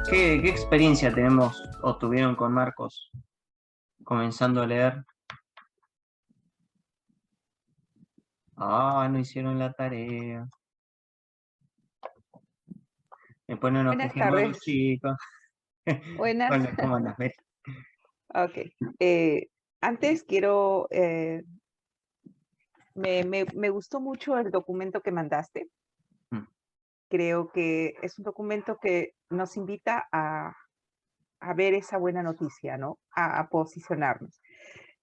¿Qué experiencia tenemos o tuvieron con Marcos comenzando a leer? Ah, no hicieron la tarea. Me ponen unos Buenas quejimodos, tardes. chicos. Buenas. Hola, ¿cómo andas, Mel? Ok. Antes quiero, me gustó mucho el documento que mandaste. Mm. Creo que es un documento que nos invita a ver esa buena noticia, ¿no? A posicionarnos.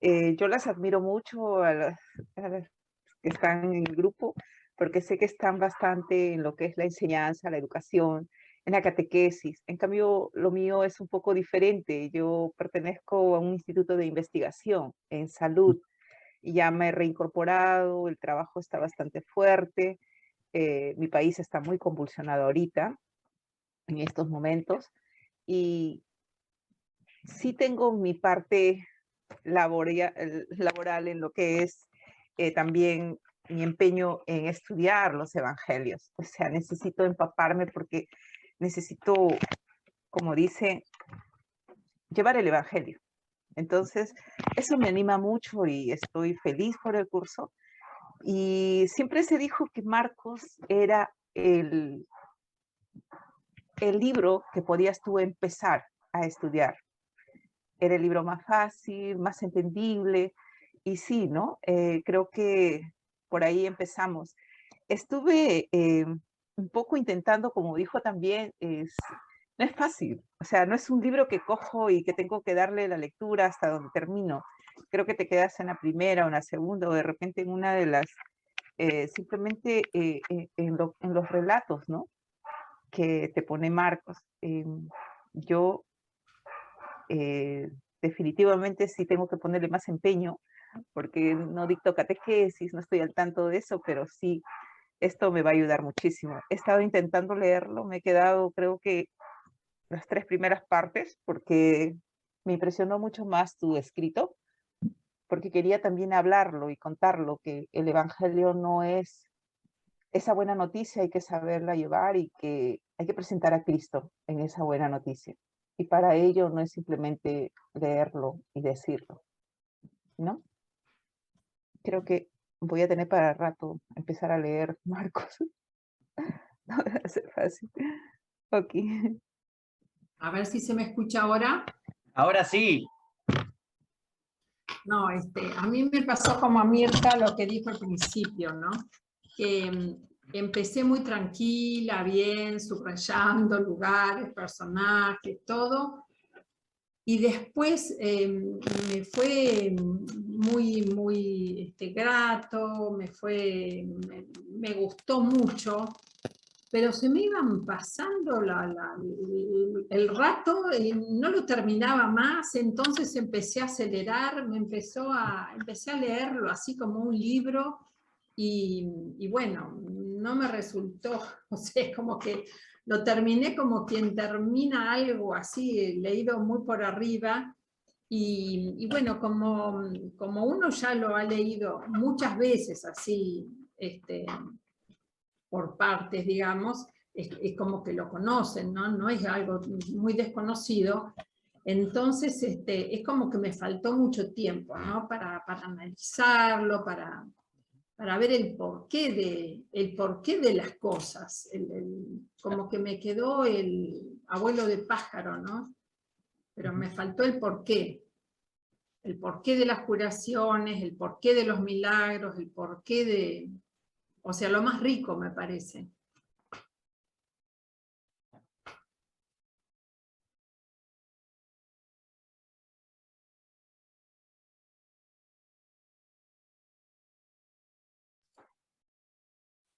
Yo las admiro mucho a las que están en el grupo, porque sé que están bastante en lo que es la enseñanza, la educación, en la catequesis. En cambio, lo mío es un poco diferente. Yo pertenezco a un instituto de investigación en salud y ya me he reincorporado, el trabajo está bastante fuerte, mi país está muy convulsionado ahorita, en estos momentos, y sí tengo mi parte laboral en lo que es también mi empeño en estudiar los evangelios. O sea, necesito empaparme porque necesito, como dice, llevar el evangelio. Entonces, eso me anima mucho y estoy feliz por el curso. Y siempre se dijo que Marcos era el libro que podías tú empezar a estudiar. Era el libro más fácil, más entendible. Y sí, ¿no? Creo que por ahí empezamos. Estuve un poco intentando, como dijo también, no es fácil. O sea, no es un libro que cojo y que tengo que darle la lectura hasta donde termino. Creo que te quedas en la primera o en la segunda o de repente en una de las, simplemente en los relatos, ¿no? Que te pone Marcos. Yo eh, definitivamente sí tengo que ponerle más empeño porque no dicto catequesis, no estoy al tanto de eso, pero sí, esto me va a ayudar muchísimo. He estado intentando leerlo, me he quedado creo que las 3 primeras partes porque me impresionó mucho más tu escrito, porque quería también hablarlo y contarlo, que el evangelio no es esa buena noticia, hay que saberla llevar y que hay que presentar a Cristo en esa buena noticia. Y para ello no es simplemente leerlo y decirlo, ¿no? Creo que voy a tener para rato empezar a leer Marcos. No va a ser fácil. Ok. A ver si se me escucha ahora. Ahora sí. No, a mí me pasó como a Mirta lo que dijo al principio, ¿no? Que empecé muy tranquila, bien, subrayando lugares, personajes, todo, y después me fue muy grato, me gustó mucho, pero se me iban pasando el rato y no lo terminaba más, entonces empecé a acelerar, empecé a leerlo así como un libro y bueno, no me resultó, o sea, como que lo terminé como quien termina algo así, leído muy por arriba, y bueno, como uno ya lo ha leído muchas veces así, por partes, digamos, es como que lo conocen, ¿no? No es algo muy desconocido. Entonces, es como que me faltó mucho tiempo, ¿no? Para analizarlo, para ver el porqué de las cosas. Como que me quedó el abuelo de pájaro, ¿no? Pero me faltó el porqué. El porqué de las curaciones, el porqué de los milagros, el porqué de... O sea, lo más rico me parece.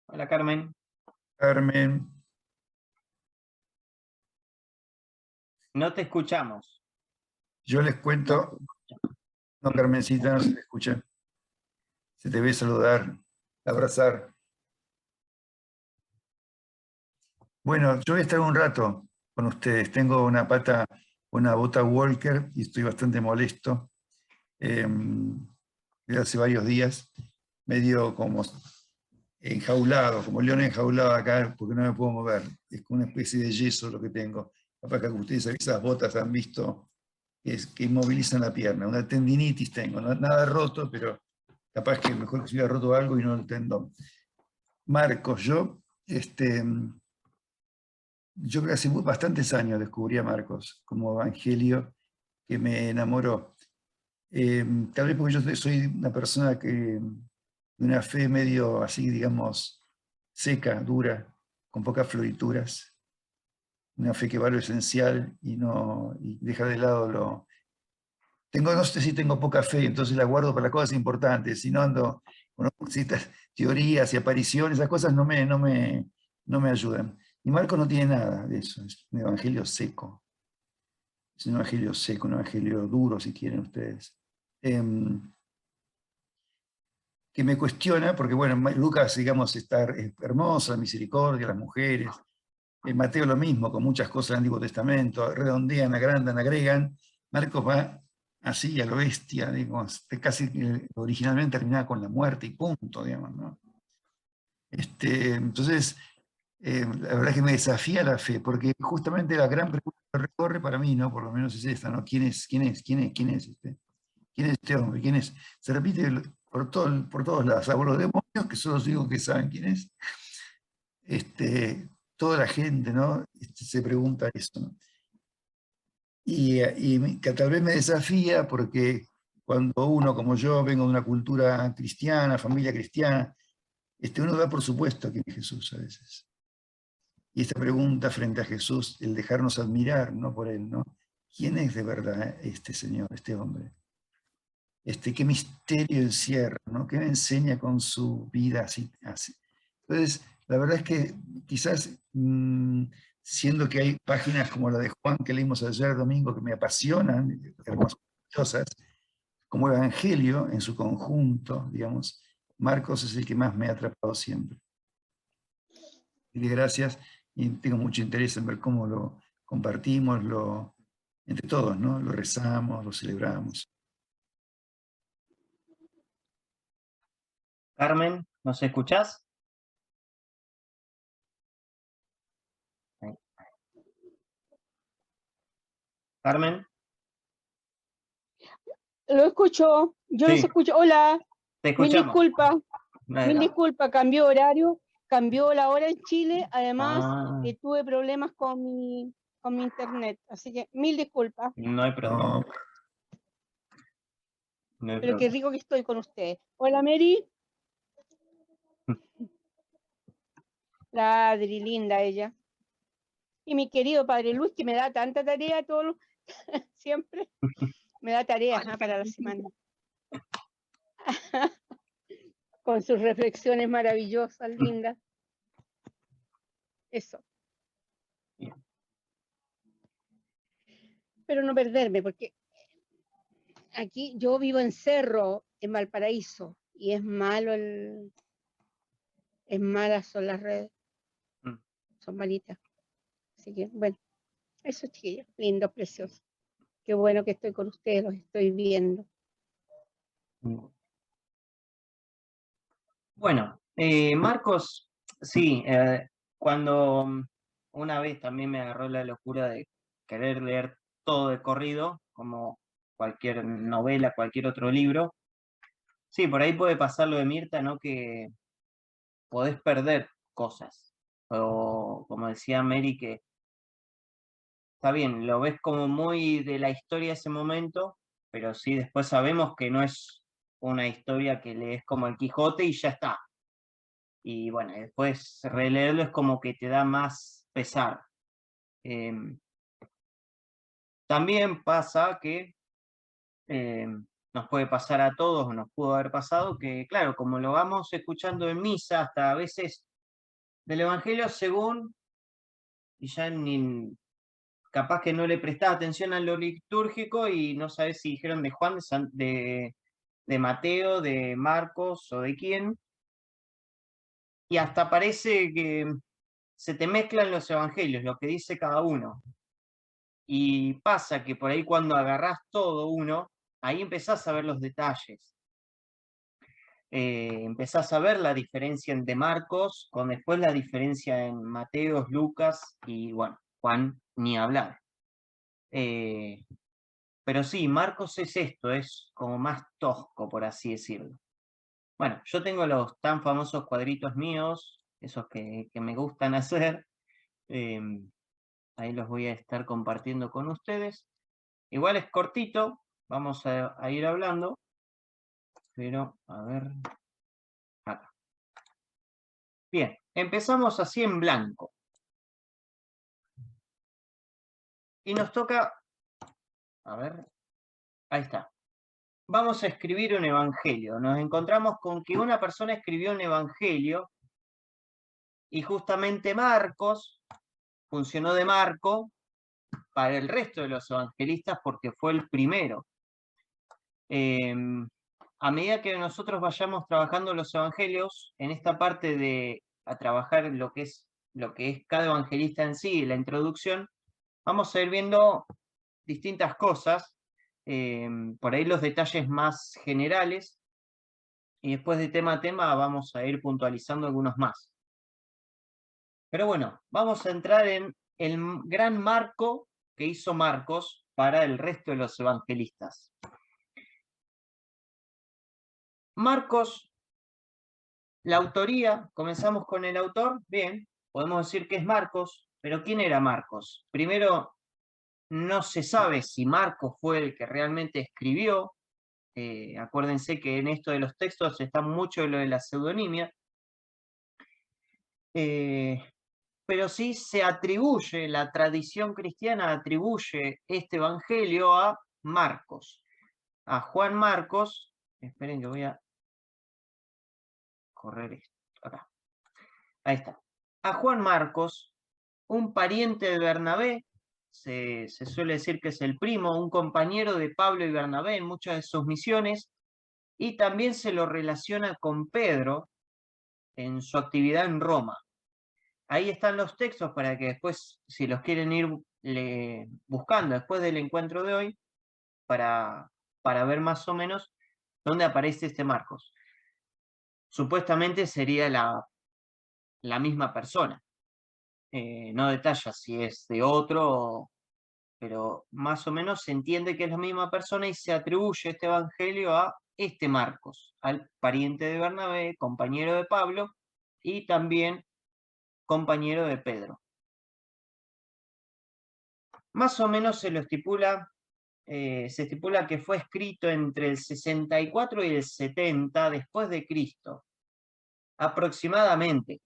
Hola, Carmen. Carmen, No te escuchamos. yo les cuento, no, Carmencita, no se te escucha. Se te ve saludar, abrazar. Bueno, yo voy a estar un rato con ustedes. Tengo una bota Walker y estoy bastante molesto. Desde hace varios días, medio como enjaulado, como león enjaulado acá, porque no me puedo mover. Es como una especie de yeso lo que tengo. Capaz que ustedes esas botas han visto que inmovilizan la pierna. Una tendinitis tengo, nada roto, pero capaz que mejor que se hubiera roto algo y no el tendón. Marcos, yo creo que hace bastantes años descubrí a Marcos como evangelio que me enamoró. Tal vez porque yo soy una persona de una fe medio así, digamos, seca, dura, con pocas florituras. Una fe que va a lo esencial y deja de lado lo... no sé si tengo poca fe, entonces la guardo para las cosas importantes, si no ando con ciertas teorías y apariciones, esas cosas no me ayudan. Y Marcos no tiene nada de eso, es un evangelio seco. Es un evangelio seco, un evangelio duro, si quieren ustedes. Que me cuestiona, porque bueno, Lucas, digamos, está hermosa, misericordia, las mujeres. Mateo lo mismo, con muchas cosas del Antiguo Testamento, redondean, agrandan, agregan. Marcos va así a lo bestia, digamos, casi originalmente terminaba con la muerte y punto, digamos, ¿no? Entonces, la verdad es que me desafía la fe, porque justamente la gran pregunta que recorre para mí, ¿no? Por lo menos es esta, ¿no? ¿Quién es este hombre? ¿Quién es? Se repite por todos lados, salvo los demonios, que son los únicos que saben quién es. Toda la gente, ¿no? Se pregunta eso, ¿no? Y que tal vez me desafía porque cuando uno, como yo, vengo de una cultura cristiana, familia cristiana, uno da por supuesto quién es Jesús a veces. Y esta pregunta frente a Jesús, el dejarnos admirar, ¿no? Por él, ¿no? ¿Quién es de verdad este Señor, este hombre? ¿Qué misterio encierra, ¿no? ¿Qué me enseña con su vida así? Entonces, la verdad es que quizás, siendo que hay páginas como la de Juan que leímos ayer domingo que me apasionan, hermosas, como evangelio en su conjunto, digamos, Marcos es el que más me ha atrapado siempre. Y gracias, y tengo mucho interés en ver cómo lo compartimos, entre todos, ¿no? Lo rezamos, lo celebramos. Carmen, ¿nos escuchás? Carmen. Lo escucho, yo Sí. los escucho. Hola, Te escuchamos. Mil disculpas, cambió horario, cambió la hora en Chile, además tuve problemas con mi internet, así que mil disculpas. No hay problema. No hay Pero problema. qué rico que estoy con ustedes. Hola, Mary. La Adri, linda ella. Y mi querido padre Luis, que me da tanta tarea siempre. Me da tareas para la semana. Con sus reflexiones maravillosas, lindas. Eso. Bien. Pero no perderme, porque aquí yo vivo en Cerro, en Valparaíso, y es malo malas son las redes. Son malitas. Así que, bueno, eso, chiquillos, lindo, precioso. Qué bueno que estoy con ustedes, los estoy viendo. Bueno, Marcos, sí, cuando una vez también me agarró la locura de querer leer todo de corrido, como cualquier novela, cualquier otro libro. Sí, por ahí puede pasar lo de Mirta, ¿no? Que podés perder cosas. O como decía Mary, que está bien, lo ves como muy de la historia de ese momento, pero sí después sabemos que no es una historia que lees como el Quijote y ya está. Y bueno, después releerlo es como que te da más pesar. También pasa que nos puede pasar a todos, o nos pudo haber pasado, que claro, como lo vamos escuchando en misa, hasta a veces del Evangelio según, y ya capaz que no le prestás atención a lo litúrgico y no sabes si dijeron de Juan, de Mateo, de Marcos o de quién, y hasta parece que se te mezclan los evangelios, lo que dice cada uno. Y pasa que por ahí cuando agarrás todo uno, ahí empezás a ver los detalles. empezás a ver la diferencia entre Marcos, con después la diferencia en Mateo, Lucas y, bueno, Juan, ni hablar. Pero sí, Marcos es esto, es como más tosco, por así decirlo. Bueno, yo tengo los tan famosos cuadritos míos, esos que me gustan hacer. Ahí los voy a estar compartiendo con ustedes. Igual es cortito, vamos a ir hablando. Pero, a ver, acá. Bien, empezamos así en blanco. Y nos toca, a ver, ahí está. Vamos a escribir un evangelio. Nos encontramos con que una persona escribió un evangelio y justamente Marcos funcionó de marco para el resto de los evangelistas porque fue el primero. A medida que nosotros vayamos trabajando los evangelios, en esta parte de a trabajar lo que es cada evangelista en sí, la introducción, vamos a ir viendo distintas cosas, por ahí los detalles más generales, y después de tema a tema vamos a ir puntualizando algunos más. Pero bueno, vamos a entrar en el gran marco que hizo Marcos para el resto de los evangelistas. Marcos, la autoría, comenzamos con el autor, bien, podemos decir que es Marcos, pero ¿quién era Marcos? Primero, no se sabe si Marcos fue el que realmente escribió. Acuérdense que en esto de los textos está mucho lo de la pseudonimia. Pero sí se atribuye, la tradición cristiana atribuye este evangelio a Marcos, a Juan Marcos. Esperen que voy a correr esto, acá. Ahí está. A Juan Marcos, un pariente de Bernabé, se suele decir que es el primo, un compañero de Pablo y Bernabé en muchas de sus misiones, y también se lo relaciona con Pedro en su actividad en Roma. Ahí están los textos para que después, si los quieren ir buscando después del encuentro de hoy, para ver más o menos dónde aparece este Marcos. Supuestamente sería la misma persona. No detalla si es de otro, pero más o menos se entiende que es la misma persona y se atribuye este evangelio a este Marcos, al pariente de Bernabé, compañero de Pablo y también compañero de Pedro. Más o menos se estipula que fue escrito entre el 64 y el 70 después de Cristo, aproximadamente.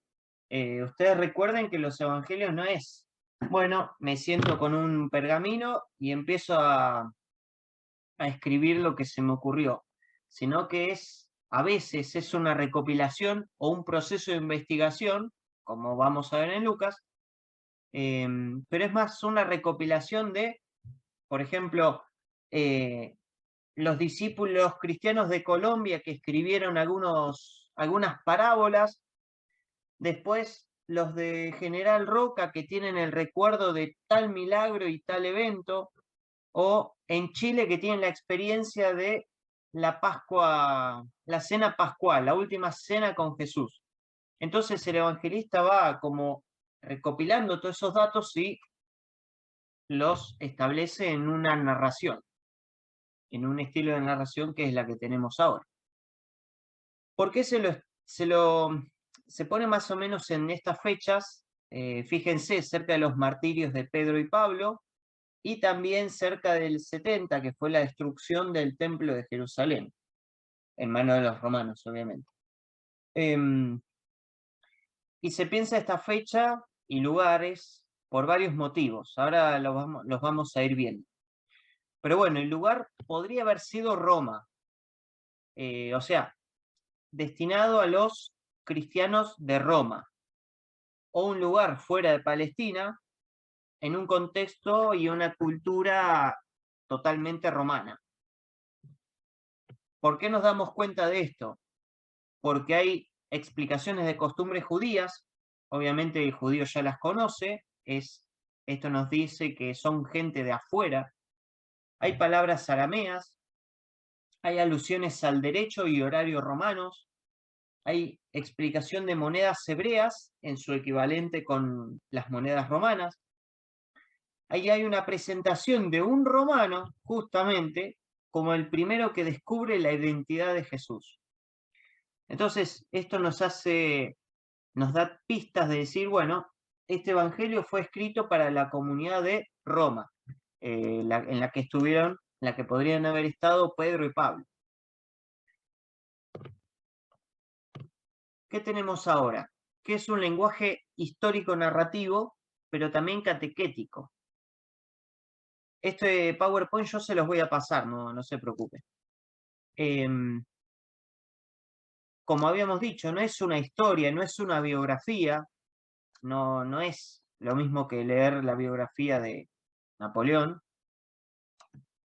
Ustedes recuerden que los evangelios no es, bueno, me siento con un pergamino y empiezo a escribir lo que se me ocurrió, sino que a veces es una recopilación o un proceso de investigación, como vamos a ver en Lucas, pero es más una recopilación de, por ejemplo, los discípulos cristianos de Colombia que escribieron algunas parábolas, después los de General Roca que tienen el recuerdo de tal milagro y tal evento, o en Chile que tienen la experiencia de la Pascua, la cena pascual, la última cena con Jesús. Entonces el evangelista va como recopilando todos esos datos y los establece en una narración, en un estilo de narración que es la que tenemos ahora. ¿Por qué se pone más o menos en estas fechas? Fíjense, cerca de los martirios de Pedro y Pablo, y también cerca del 70, que fue la destrucción del templo de Jerusalén, en manos de los romanos, obviamente. Y se piensa esta fecha y lugares por varios motivos. Ahora los vamos a ir viendo. Pero bueno, el lugar podría haber sido Roma. O sea, destinado a los cristianos de Roma. O un lugar fuera de Palestina, en un contexto y una cultura totalmente romana. ¿Por qué nos damos cuenta de esto? Porque hay explicaciones de costumbres judías, obviamente el judío ya las conoce, esto nos dice que son gente de afuera, hay palabras arameas, hay alusiones al derecho y horario romanos, hay explicación de monedas hebreas en su equivalente con las monedas romanas. Ahí hay una presentación de un romano, justamente, como el primero que descubre la identidad de Jesús. Entonces, esto nos da pistas de decir, bueno, este evangelio fue escrito para la comunidad de Roma, en la que estuvieron, en la que podrían haber estado Pedro y Pablo. ¿Qué tenemos ahora? Que es un lenguaje histórico-narrativo, pero también catequético. Este PowerPoint yo se los voy a pasar, no se preocupen. Como habíamos dicho, no es una historia, no es una biografía, no es lo mismo que leer la biografía de Napoleón,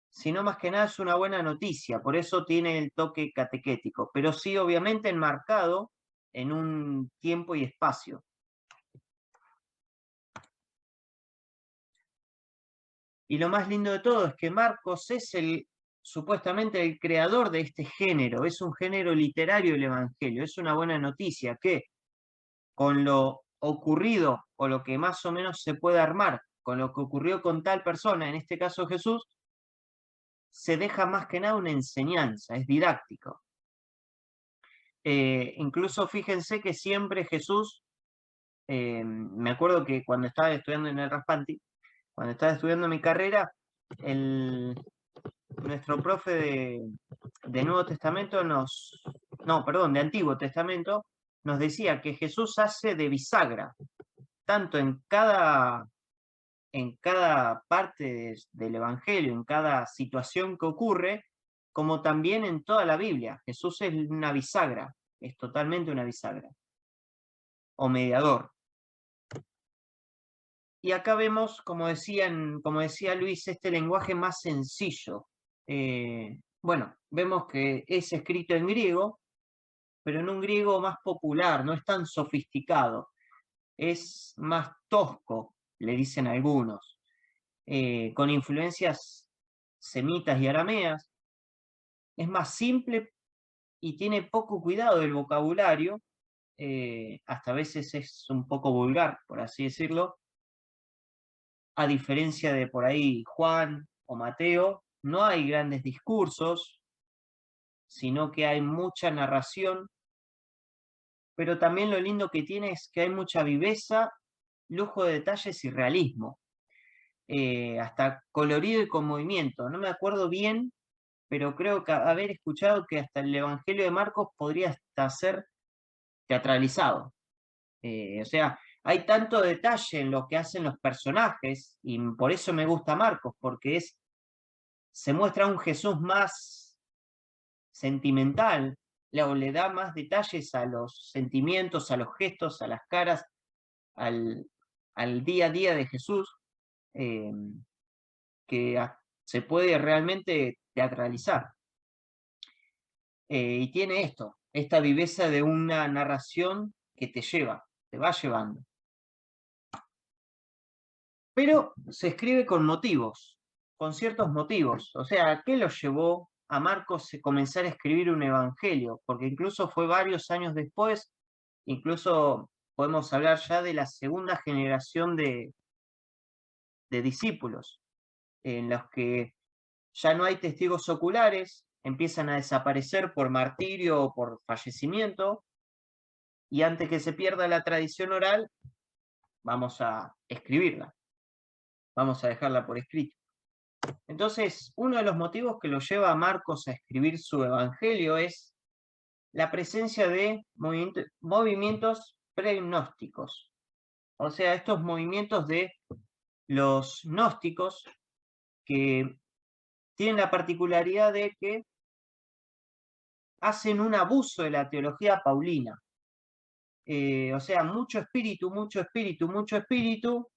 sino más que nada es una buena noticia, por eso tiene el toque catequético, pero sí obviamente enmarcado en un tiempo y espacio. Y lo más lindo de todo es que Marcos es supuestamente el creador de este género, es un género literario el Evangelio, es una buena noticia que con lo ocurrido o lo que más o menos se puede armar con lo que ocurrió con tal persona, en este caso Jesús, se deja más que nada una enseñanza, es didáctico. Incluso fíjense que siempre Jesús, me acuerdo que cuando estaba estudiando en el Raspanti, cuando estaba estudiando mi carrera, nuestro profe de Nuevo Testamento de Antiguo Testamento, nos decía que Jesús hace de bisagra, tanto en cada parte del Evangelio, en cada situación que ocurre, como también en toda la Biblia. Jesús es una bisagra, es totalmente una bisagra, o mediador. Y acá vemos, como decía Luis, este lenguaje más sencillo. Bueno, vemos que es escrito en griego, pero en un griego más popular, no es tan sofisticado, es más tosco, le dicen algunos, con influencias semitas y arameas, es más simple y tiene poco cuidado del vocabulario, hasta a veces es un poco vulgar, por así decirlo, a diferencia de por ahí Juan o Mateo, no hay grandes discursos, sino que hay mucha narración, pero también lo lindo que tiene es que hay mucha viveza, lujo de detalles y realismo, hasta colorido y con movimiento. No me acuerdo bien, pero creo que haber escuchado que hasta el Evangelio de Marcos podría hasta ser teatralizado. O sea, hay tanto detalle en lo que hacen los personajes, y por eso me gusta Marcos, porque se muestra un Jesús más sentimental, le da más detalles a los sentimientos, a los gestos, a las caras, al día a día de Jesús, que se puede realmente teatralizar. Y tiene esta viveza de una narración que te va llevando. Pero se escribe con motivos, con ciertos motivos. O sea, ¿qué lo llevó a Marcos a comenzar a escribir un evangelio? Porque incluso fue varios años después, incluso podemos hablar ya de la segunda generación de discípulos, en los que ya no hay testigos oculares, empiezan a desaparecer por martirio o por fallecimiento, y antes que se pierda la tradición oral, vamos a escribirla, vamos a dejarla por escrito. Entonces, uno de los motivos que lo lleva a Marcos a escribir su evangelio es la presencia de movimientos pregnósticos, o sea, estos movimientos de los gnósticos que tienen la particularidad de que hacen un abuso de la teología paulina. O sea, mucho espíritu, mucho espíritu, mucho espíritu,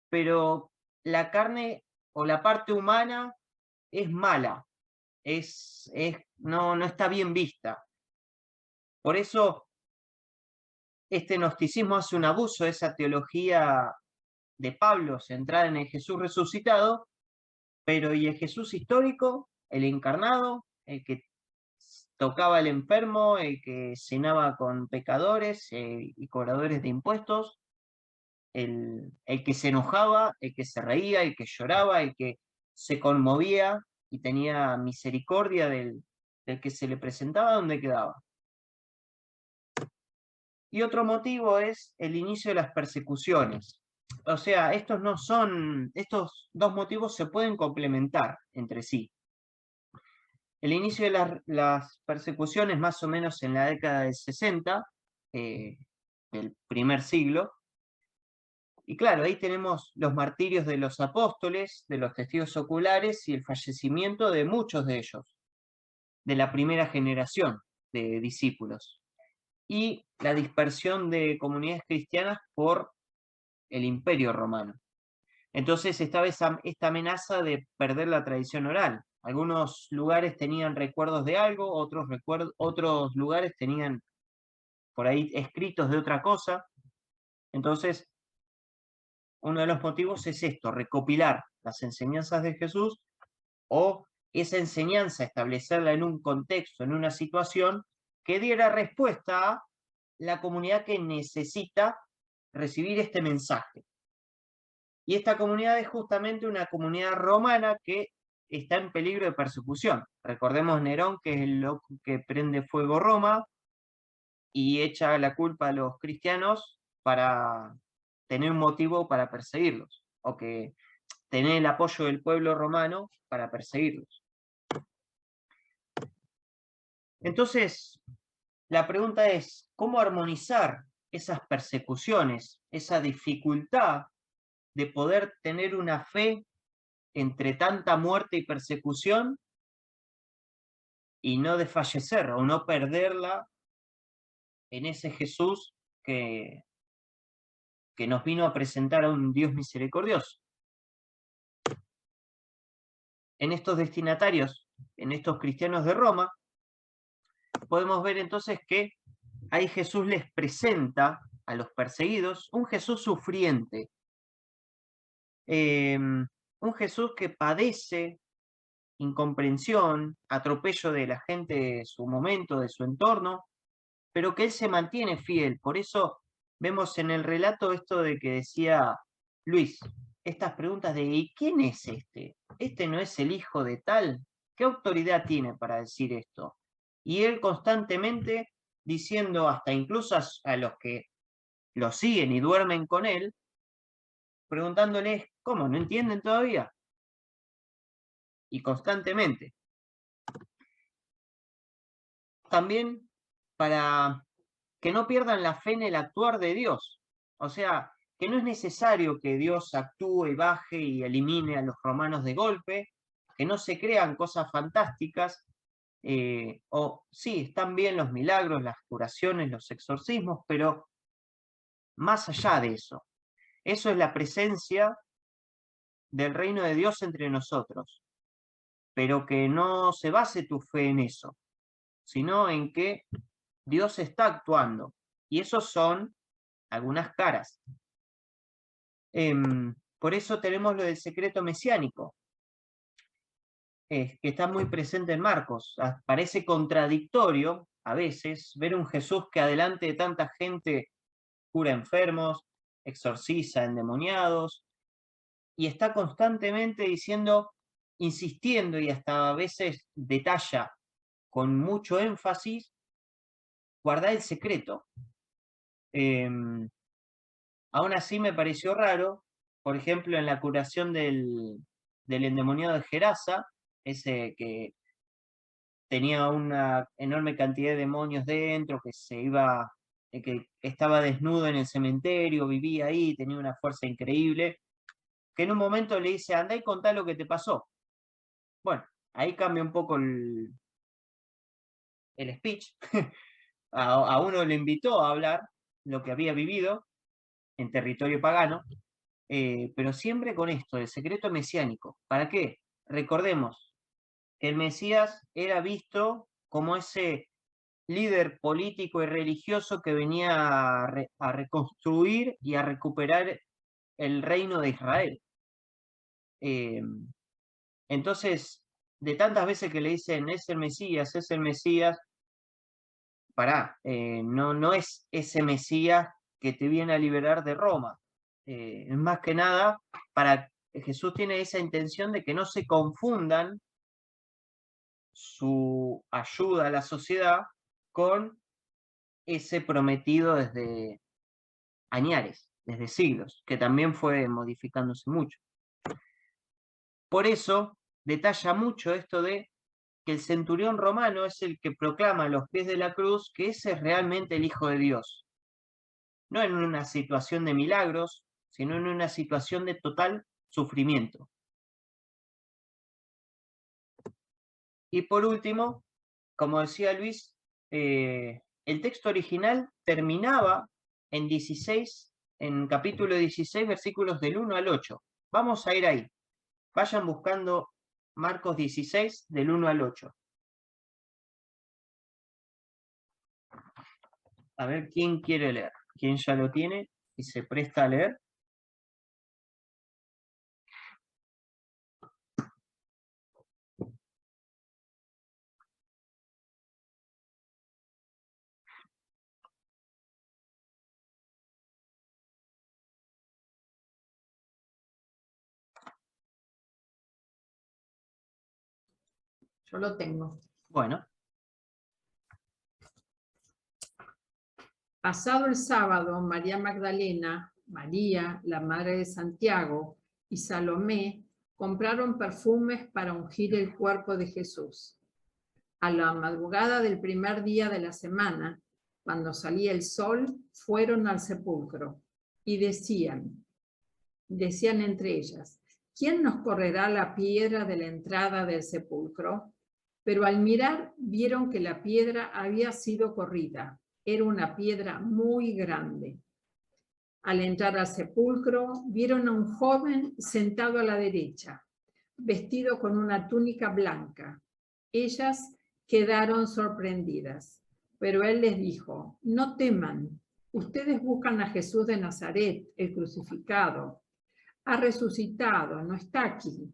pero la carne o la parte humana es mala, no está bien vista. Por eso este gnosticismo hace un abuso de esa teología de Pablo centrada en el Jesús resucitado, pero ¿y el Jesús histórico, el encarnado, el que tocaba al enfermo, el que cenaba con pecadores y cobradores de impuestos, el que se enojaba, el que se reía, el que lloraba, el que se conmovía y tenía misericordia del que se le presentaba, donde quedaba. Y otro motivo es el inicio de las persecuciones. O sea, estos dos motivos se pueden complementar entre sí. El inicio de las persecuciones más o menos en la década del 60, del primer siglo. Y claro, ahí tenemos los martirios de los apóstoles, de los testigos oculares y el fallecimiento de muchos de ellos, de la primera generación de discípulos. Y la dispersión de comunidades cristianas por el Imperio Romano. Entonces estaba esta amenaza de perder la tradición oral. Algunos lugares tenían recuerdos de algo, otros lugares tenían por ahí escritos de otra cosa. Entonces, uno de los motivos es esto, recopilar las enseñanzas de Jesús o esa enseñanza, establecerla en un contexto, en una situación que diera respuesta a la comunidad que necesita recibir este mensaje. Y esta comunidad es justamente una comunidad romana que está en peligro de persecución. Recordemos Nerón, que es el loco que prende fuego Roma y echa la culpa a los cristianos para tener un motivo para perseguirlos, o que tener el apoyo del pueblo romano para perseguirlos. Entonces, la pregunta es, ¿cómo armonizar esas persecuciones, esa dificultad de poder tener una fe entre tanta muerte y persecución y no desfallecer o no perderla en ese Jesús que nos vino a presentar a un Dios misericordioso? En estos destinatarios, en estos cristianos de Roma, podemos ver entonces que ahí Jesús les presenta a los perseguidos un Jesús sufriente, un Jesús que padece incomprensión, atropello de la gente de su momento, de su entorno, pero que él se mantiene fiel. Por eso vemos en el relato esto de que decía Luis, estas preguntas de ¿y quién es este? ¿Este no es el hijo de tal? ¿Qué autoridad tiene para decir esto? Y él constantemente diciendo, hasta incluso a los que lo siguen y duermen con él, preguntándoles, ¿cómo? ¿No entienden todavía? Y constantemente. También para que no pierdan la fe en el actuar de Dios. O sea, que no es necesario que Dios actúe, baje y elimine a los romanos de golpe, que no se crean cosas fantásticas, o sí, están bien los milagros, las curaciones, los exorcismos, pero más allá de eso. Eso es la presencia del reino de Dios entre nosotros, pero que no se base tu fe en eso, sino en que Dios está actuando. Y esos son algunas caras. Por eso tenemos lo del secreto mesiánico, que está muy presente en Marcos. Parece contradictorio a veces ver un Jesús que adelante de tanta gente cura enfermos, exorciza endemoniados, y está constantemente diciendo, insistiendo y hasta a veces detalla con mucho énfasis, guardar el secreto. Aún así me pareció raro, por ejemplo, en la curación del endemoniado de Gerasa, ese que tenía una enorme cantidad de demonios dentro, que estaba desnudo en el cementerio, vivía ahí, tenía una fuerza increíble, que en un momento le dice, andá y contá lo que te pasó. Bueno, ahí cambia un poco el speech. A uno le invitó a hablar lo que había vivido en territorio pagano, pero siempre con esto, el secreto mesiánico. ¿Para qué? Recordemos que el Mesías era visto como ese líder político y religioso que venía a reconstruir y a recuperar el reino de Israel. Entonces, de tantas veces que le dicen, es el Mesías, no es ese Mesías que te viene a liberar de Roma. Es más que nada, Jesús tiene esa intención de que no se confundan su ayuda a la sociedad con ese prometido desde añares, desde siglos, que también fue modificándose mucho. Por eso detalla mucho esto de que el centurión romano es el que proclama a los pies de la cruz que ese es realmente el Hijo de Dios. No en una situación de milagros, sino en una situación de total sufrimiento. Y por último, como decía Luis, el texto original terminaba en capítulo 16, versículos del 1 al 8. Vamos a ir ahí. Vayan buscando Marcos 16, del 1 al 8. A ver quién quiere leer. ¿Quién ya lo tiene y se presta a leer? Yo lo tengo. Bueno. Pasado el sábado, María Magdalena, María, la madre de Santiago, y Salomé compraron perfumes para ungir el cuerpo de Jesús. A la madrugada del primer día de la semana, cuando salía el sol, fueron al sepulcro y decían entre ellas, ¿quién nos correrá la piedra de la entrada del sepulcro? Pero al mirar vieron que la piedra había sido corrida. Era una piedra muy grande. Al entrar al sepulcro, vieron a un joven sentado a la derecha, vestido con una túnica blanca. Ellas quedaron sorprendidas, pero él les dijo, no teman, ustedes buscan a Jesús de Nazaret, el crucificado. Ha resucitado, no está aquí.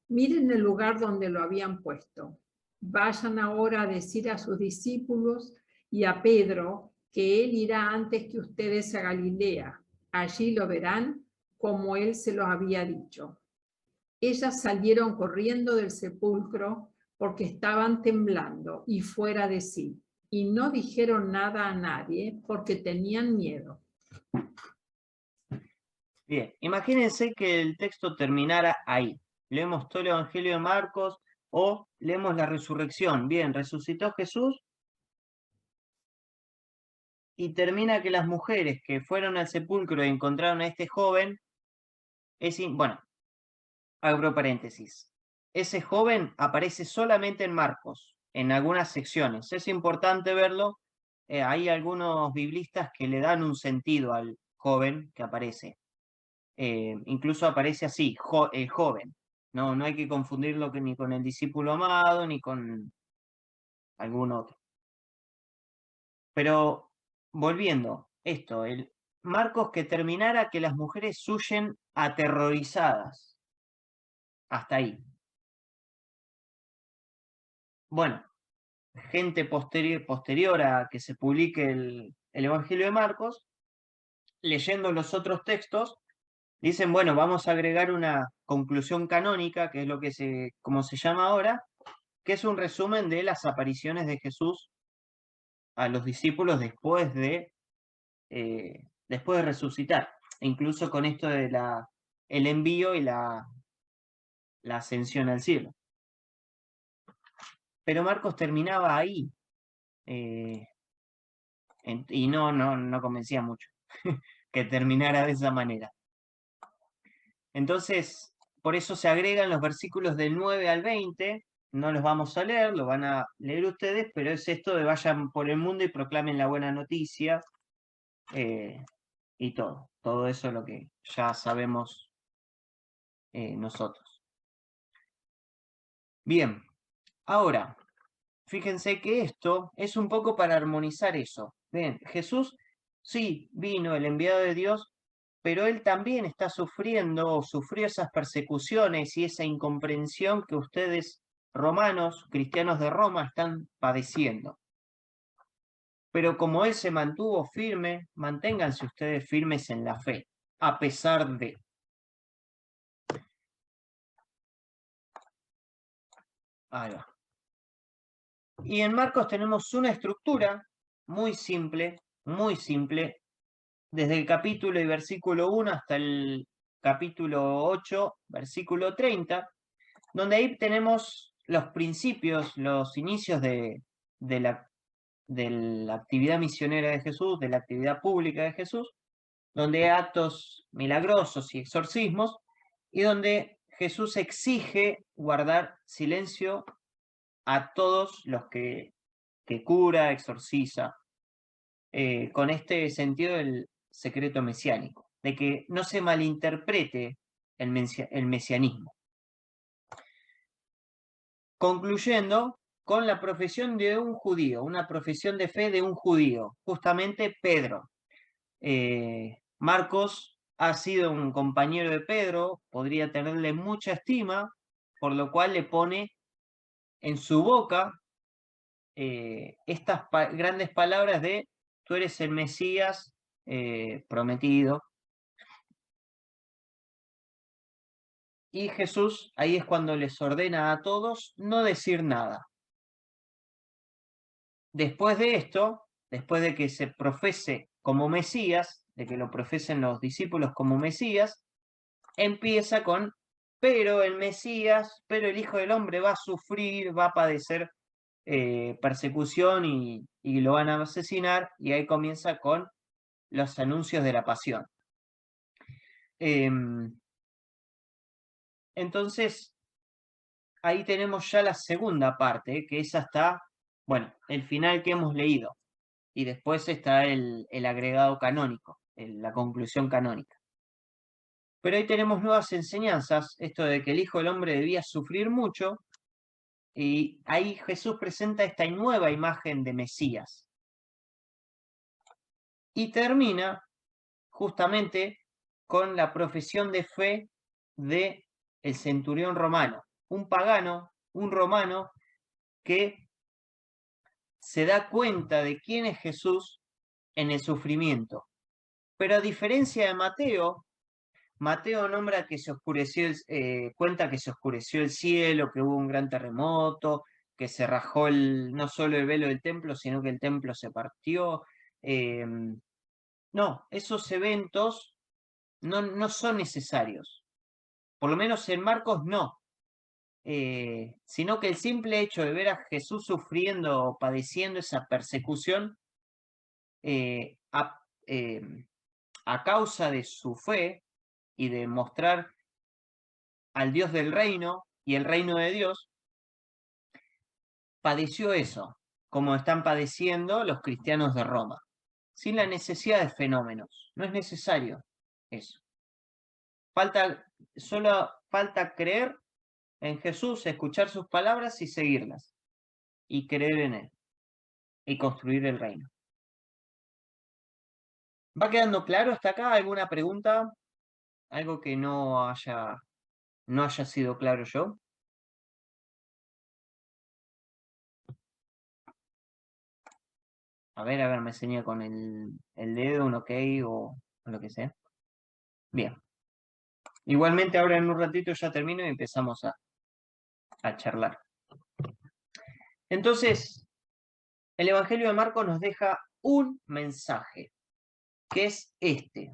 Miren el lugar donde lo habían puesto. Vayan ahora a decir a sus discípulos y a Pedro que él irá antes que ustedes a Galilea. Allí lo verán como él se los había dicho. Ellas salieron corriendo del sepulcro porque estaban temblando y fuera de sí, y no dijeron nada a nadie porque tenían miedo. Bien, imagínense que el texto terminara ahí. Leemos todo el Evangelio de Marcos o leemos la resurrección. Bien, resucitó Jesús y termina que las mujeres que fueron al sepulcro y encontraron a este joven, bueno, abro paréntesis. Ese joven aparece solamente en Marcos, en algunas secciones. Es importante verlo. Hay algunos biblistas que le dan un sentido al joven que aparece. Incluso aparece así, el joven. No hay que confundirlo ni con el discípulo amado, ni con algún otro. Pero volviendo, el Marcos que terminara que las mujeres huyen aterrorizadas. Hasta ahí. Bueno, gente posterior a que se publique el Evangelio de Marcos, leyendo los otros textos, dicen, bueno, vamos a agregar una conclusión canónica, que es lo que como se llama ahora, que es un resumen de las apariciones de Jesús a los discípulos después de resucitar, e incluso con esto de el envío y la ascensión al cielo. Pero Marcos terminaba ahí, y no convencía mucho que terminara de esa manera. Entonces, por eso se agregan los versículos del 9 al 20, no los vamos a leer, lo van a leer ustedes, pero es esto de vayan por el mundo y proclamen la buena noticia, y todo eso es lo que ya sabemos nosotros. Bien, ahora, fíjense que esto es un poco para armonizar eso. Bien, Jesús sí vino, el enviado de Dios, pero él también está sufriendo o sufrió esas persecuciones y esa incomprensión que ustedes, romanos, cristianos de Roma, están padeciendo. pero como él se mantuvo firme, manténganse ustedes firmes en la fe, a pesar de. Ahí va. Y en Marcos tenemos una estructura muy simple, desde el capítulo y versículo 1 hasta el capítulo 8, versículo 30, donde ahí tenemos los principios, los inicios de la actividad misionera de Jesús, de la actividad pública de Jesús, donde hay actos milagrosos y exorcismos, y donde Jesús exige guardar silencio a todos los que cura, exorciza, con este sentido del secreto mesiánico, de que no se malinterprete el mesianismo. Concluyendo con la profesión de un judío, una profesión de fe de un judío, justamente Pedro. Marcos ha sido un compañero de Pedro, podría tenerle mucha estima, por lo cual le pone en su boca estas grandes palabras de tú eres el Mesías prometido. Y Jesús ahí es cuando les ordena a todos no decir nada. Después de esto, después de que se profese como Mesías, de que lo profesen los discípulos como Mesías, empieza con, pero el Mesías, pero el Hijo del Hombre va a sufrir, va a padecer persecución y lo van a asesinar, y ahí comienza con los anuncios de la pasión. Entonces, ahí tenemos ya la segunda parte, que es hasta, bueno, el final que hemos leído. Y después está el agregado canónico, la conclusión canónica. Pero ahí tenemos nuevas enseñanzas, esto de que el Hijo del Hombre debía sufrir mucho, y ahí Jesús presenta esta nueva imagen de Mesías. Y termina justamente con la profesión de fe de el centurión romano, un pagano, un romano que se da cuenta de quién es Jesús en el sufrimiento. Pero a diferencia de Mateo, Mateo nombra que se oscureció, cuenta que se oscureció el cielo, que hubo un gran terremoto, que se rajó no solo el velo del templo, sino que el templo se partió. No, esos eventos no son necesarios. Por lo menos en Marcos no. Sino que el simple hecho de ver a Jesús sufriendo o padeciendo esa persecución a causa de su fe y de mostrar al Dios del reino y el reino de Dios, padeció eso, como están padeciendo los cristianos de Roma, sin la necesidad de fenómenos. No es necesario eso. Solo falta creer en Jesús, escuchar sus palabras y seguirlas, y creer en Él, y construir el reino. ¿Va quedando claro hasta acá? ¿Alguna pregunta? ¿Algo que no haya sido claro yo? A ver, me enseña con el dedo, un ok o lo que sea. Bien. Igualmente ahora en un ratito ya termino y empezamos a charlar. Entonces, el Evangelio de Marcos nos deja un mensaje, que es este.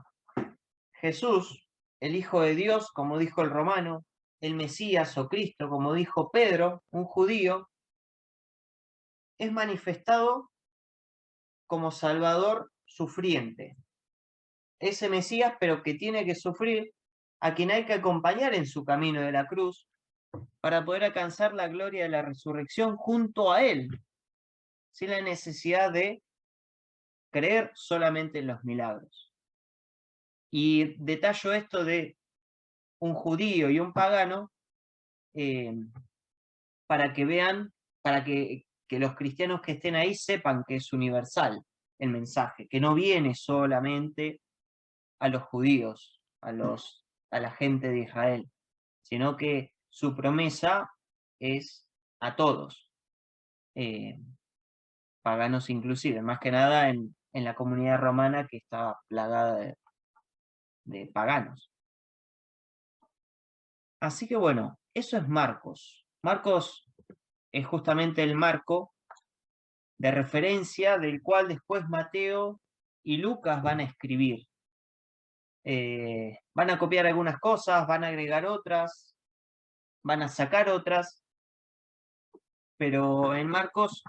Jesús, el Hijo de Dios, como dijo el romano, el Mesías o Cristo, como dijo Pedro, un judío, es manifestado como Salvador sufriente. Ese Mesías, pero que tiene que sufrir, a quien hay que acompañar en su camino de la cruz, para poder alcanzar la gloria de la resurrección junto a Él, sin la necesidad de creer solamente en los milagros. Y detallo esto de un judío y un pagano, para que vean, para que los cristianos que estén ahí sepan que es universal el mensaje, que no viene solamente a los judíos, a la gente de Israel, sino que su promesa es a todos. paganos inclusive, más que nada en la comunidad romana que estaba plagada de paganos. Así que bueno, eso es Marcos. Marcos es justamente el marco de referencia del cual después Mateo y Lucas van a escribir. Van a copiar algunas cosas, van a agregar otras, van a sacar otras, pero en Marcos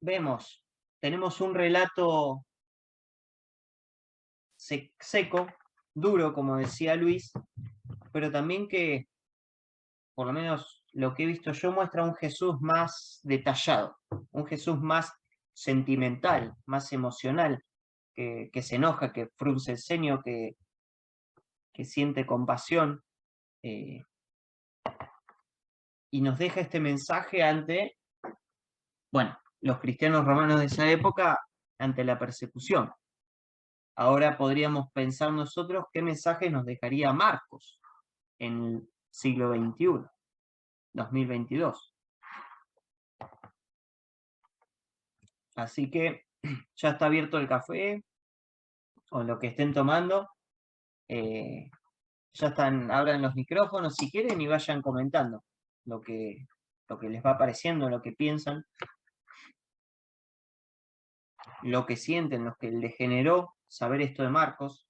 tenemos un relato seco, duro, como decía Luis, pero también que, por lo menos lo que he visto yo, muestra un Jesús más detallado, un Jesús más sentimental, más emocional, que se enoja, que frunce el ceño, que siente compasión, y nos deja este mensaje ante, bueno, los cristianos romanos de esa época, ante la persecución. Ahora podríamos pensar nosotros qué mensaje nos dejaría Marcos en el siglo XXI, 2022. Así que ya está abierto el café, o lo que estén tomando. Ya abran los micrófonos si quieren y vayan comentando lo que les va apareciendo, lo que piensan, lo que sienten, lo que les generó saber esto de Marcos.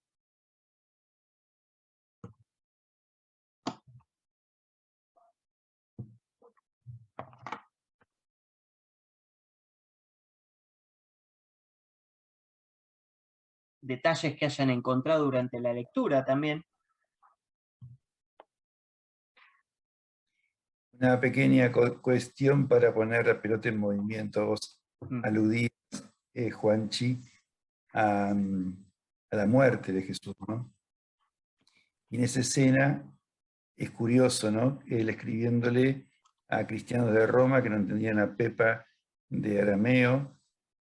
Detalles que hayan encontrado durante la lectura también. Una pequeña cuestión para poner la pelota en movimiento. Vos aludías, Juanchi, a la muerte de Jesús, ¿no? Y en esa escena es curioso, ¿no? Él escribiéndole a cristianos de Roma que no entendían a pepa de arameo,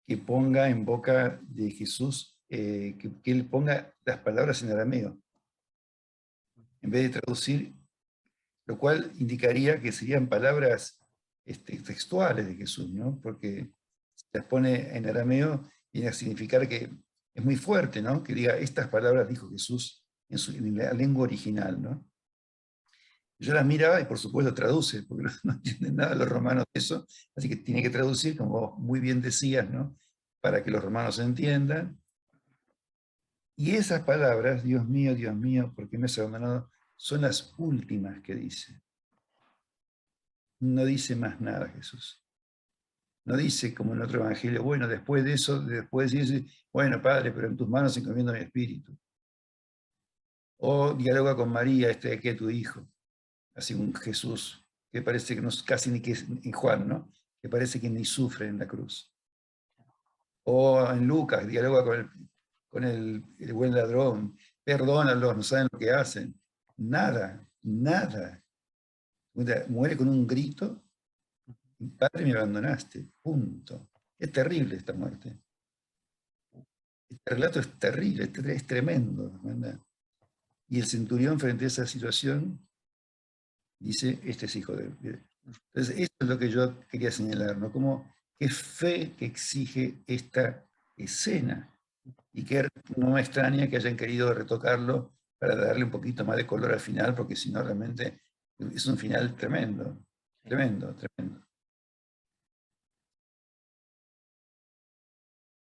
que ponga en boca de Jesús, que él ponga las palabras en arameo, en vez de traducir, lo cual indicaría que serían palabras textuales de Jesús, ¿no? Porque si las pone en arameo, viene a significar que es muy fuerte, ¿no? Que diga, estas palabras dijo Jesús en la lengua original, ¿no? Yo las miraba y por supuesto traduce, porque no entienden nada los romanos de eso, así que tiene que traducir, como vos muy bien decías, ¿no? Para que los romanos entiendan. Y esas palabras, Dios mío, ¿por qué me has abandonado?, son las últimas que dice. No dice más nada Jesús. No dice como en otro evangelio, bueno, después de eso, después dice, bueno, Padre, pero en tus manos encomiendo mi espíritu. O dialoga con María, de aquí a tu hijo. Así un Jesús que parece que no es casi ni que es en Juan, ¿no? Que parece que ni sufre en la cruz. O en Lucas, dialoga con el buen ladrón, perdónalos, no saben lo que hacen. Nada. Muere con un grito, Padre, me abandonaste, punto. Es terrible esta muerte. Este relato es terrible, es tremendo, ¿verdad? Y el centurión frente a esa situación dice, este es hijo de Dios. Entonces, eso es lo que yo quería señalar, ¿no? Como qué fe que exige esta escena, y que no me extraña que hayan querido retocarlo para darle un poquito más de color al final, porque si no realmente es un final tremendo.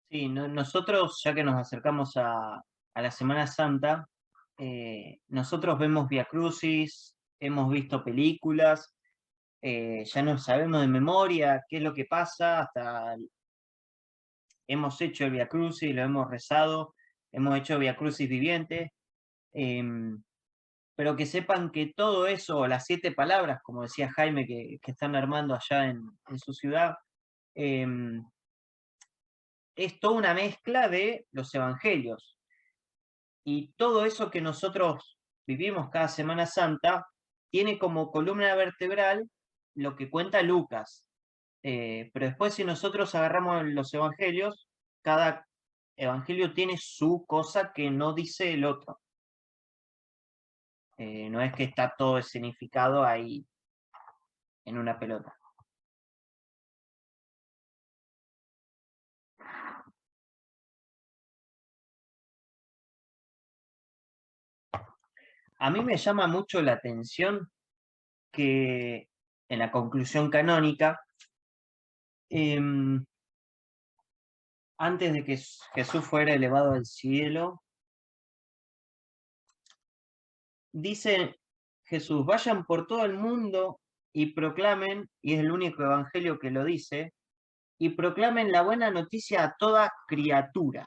Sí, nosotros, ya que nos acercamos a la Semana Santa, nosotros vemos Via Crucis, hemos visto películas, ya no sabemos de memoria qué es lo que pasa, hasta hemos hecho el Via Crucis, lo hemos rezado, hemos hecho Via Crucis viviente, pero que sepan que todo eso, las 7 palabras, como decía Jaime, que están armando allá en su ciudad, es toda una mezcla de los evangelios. Y todo eso que nosotros vivimos cada Semana Santa tiene como columna vertebral lo que cuenta Lucas. Pero después, si nosotros agarramos los evangelios, cada evangelio tiene su cosa que no dice el otro. No es que está todo escenificado ahí en una pelota. A mí me llama mucho la atención que en la conclusión canónica, antes de que Jesús fuera elevado al cielo, dice Jesús, vayan por todo el mundo y proclamen, y es el único evangelio que lo dice, y proclamen la buena noticia a toda criatura.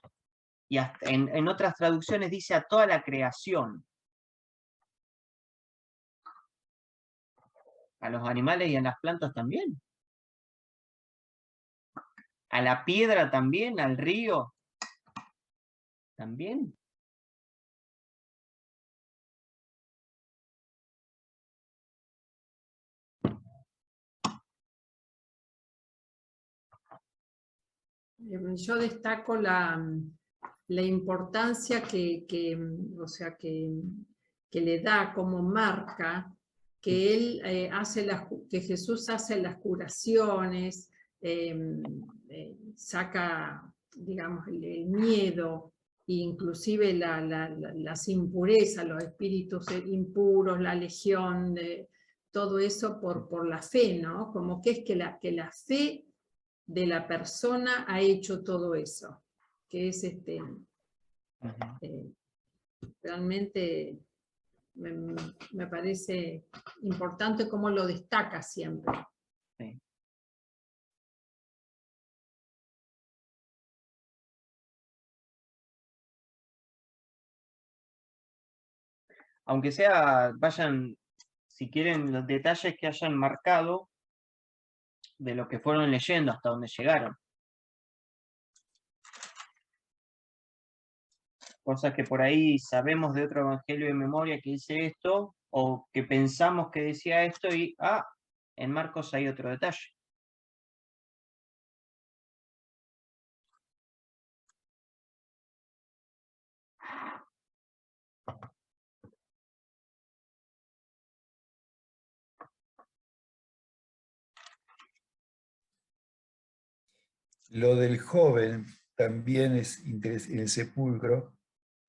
Y hasta en otras traducciones dice a toda la creación. A los animales y a las plantas también. A la piedra también, al río también. Yo destaco la importancia o sea, que le da como marca que él que Jesús hace las curaciones, saca, digamos, el miedo, inclusive las impurezas, los espíritus impuros, la legión, todo eso por la fe, ¿no? Como que es que la fe de la persona ha hecho todo eso, que es realmente me parece importante cómo lo destaca siempre. Sí. Aunque sea, vayan, si quieren, los detalles que hayan marcado de lo que fueron leyendo hasta donde llegaron. Cosas que por ahí sabemos de otro evangelio de memoria que dice esto, o que pensamos que decía esto y, en Marcos hay otro detalle. Lo del joven también es interesante en el sepulcro,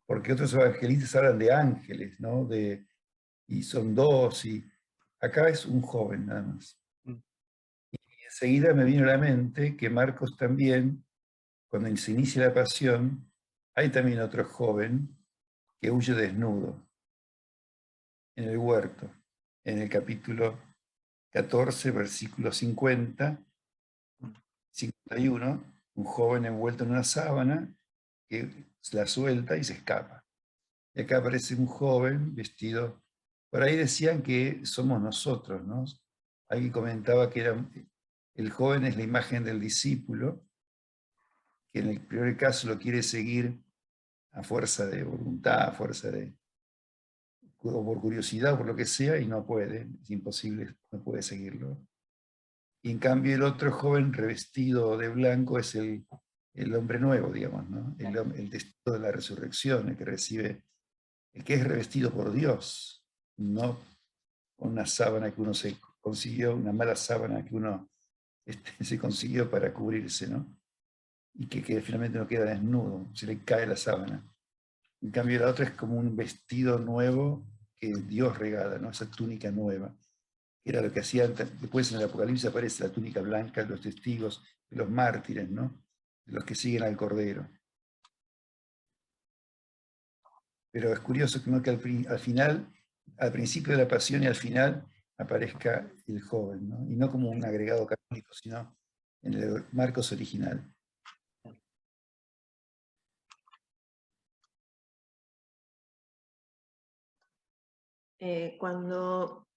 porque otros evangelistas hablan de ángeles, ¿no? Y son dos, y acá es un joven nada más. Y enseguida me vino a la mente que Marcos también, cuando se inicia la pasión, hay también otro joven que huye desnudo en el huerto, en el capítulo 14, versículo 50, 51, un joven envuelto en una sábana que la suelta y se escapa. Y acá aparece un joven vestido, por ahí decían que somos nosotros, ¿no? Alguien comentaba que el joven es la imagen del discípulo, que en el primer caso lo quiere seguir a fuerza de voluntad, a fuerza o por curiosidad o por lo que sea, y no puede, es imposible, no puede seguirlo. Y en cambio el otro joven revestido de blanco es el hombre nuevo, digamos, ¿no? El testigo de la resurrección, el que recibe, el que es revestido por Dios, no con una sábana que uno se consiguió, una mala sábana que uno se consiguió para cubrirse, ¿no? Y que finalmente no queda desnudo, se le cae la sábana. En cambio la otra es como un vestido nuevo que Dios regala, ¿no? Esa túnica nueva. Era lo que hacían, después en el Apocalipsis aparece la túnica blanca de los testigos, de los mártires, ¿no? De los que siguen al Cordero. Pero es curioso ¿no? que al final, al principio de la pasión y al final, aparezca el joven, ¿no? Y no como un agregado canónico, sino en el Marcos original. Cuando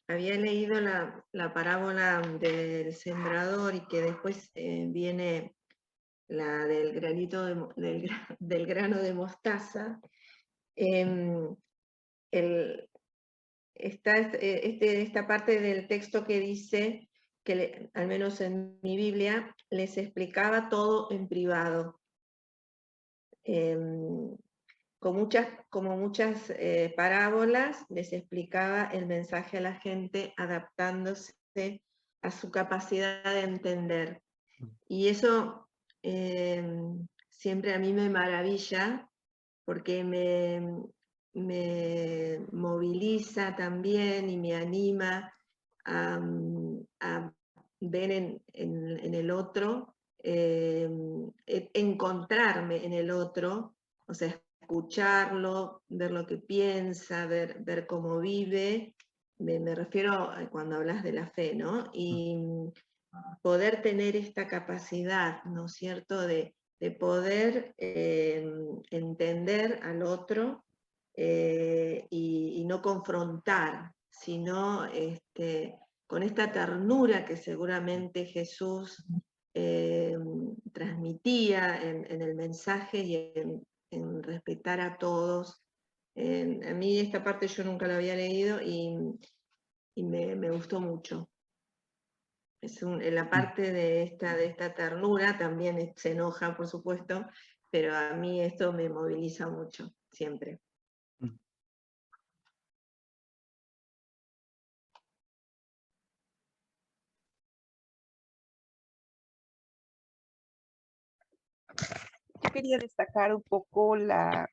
había leído la parábola del sembrador y que después viene la del granito del grano de mostaza, está esta parte del texto que dice que al menos en mi Biblia les explicaba todo en privado. Como muchas parábolas, les explicaba el mensaje a la gente adaptándose a su capacidad de entender. Y eso siempre a mí me maravilla porque me me moviliza también y me anima a ver en el otro, encontrarme en el otro, o sea, escucharlo, ver lo que piensa, ver cómo vive. Me refiero a cuando hablas de la fe, ¿no? Y poder tener esta capacidad, ¿no es cierto?, de poder entender al otro y no confrontar, sino con esta ternura que seguramente Jesús transmitía en el mensaje y en respetar a todos. A mí esta parte yo nunca la había leído y me gustó mucho. En la parte de esta ternura también se enoja, por supuesto, pero a mí esto me moviliza mucho, siempre. Yo quería destacar un poco la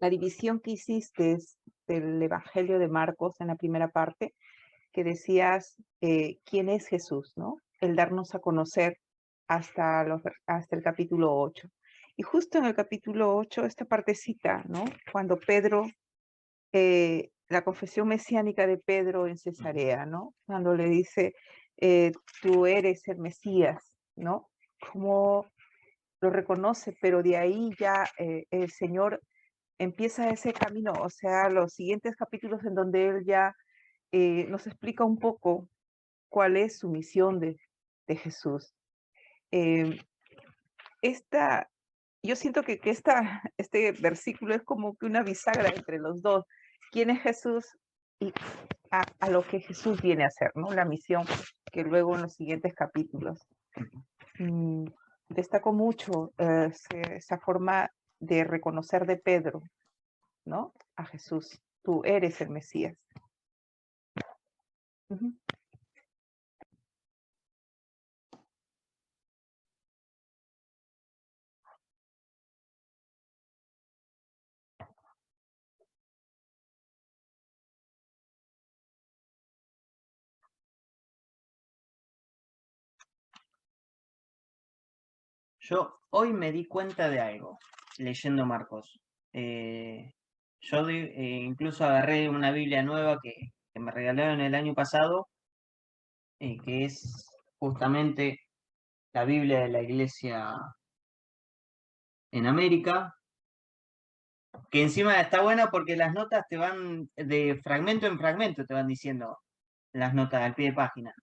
división que hiciste del Evangelio de Marcos en la primera parte, que decías quién es Jesús, ¿no? El darnos a conocer hasta el capítulo 8. Y justo en el capítulo 8, esta partecita, ¿no? Cuando Pedro, la confesión mesiánica de Pedro en Cesarea, ¿no? Cuando le dice, tú eres el Mesías, ¿no? Como lo reconoce, pero de ahí ya el Señor empieza ese camino, o sea, los siguientes capítulos en donde Él ya nos explica un poco cuál es su misión de Jesús. Yo siento que este versículo es como que una bisagra entre los dos. ¿Quién es Jesús? Y a lo que Jesús viene a hacer, ¿no? La misión que luego en los siguientes capítulos. Destaco mucho esa forma de reconocer de Pedro, ¿no? A Jesús. Tú eres el Mesías. Yo hoy me di cuenta de algo, leyendo Marcos. Yo incluso agarré una Biblia nueva que me regalaron el año pasado, que es justamente la Biblia de la Iglesia en América, que encima está buena porque las notas te van de fragmento en fragmento, te van diciendo las notas al pie de página.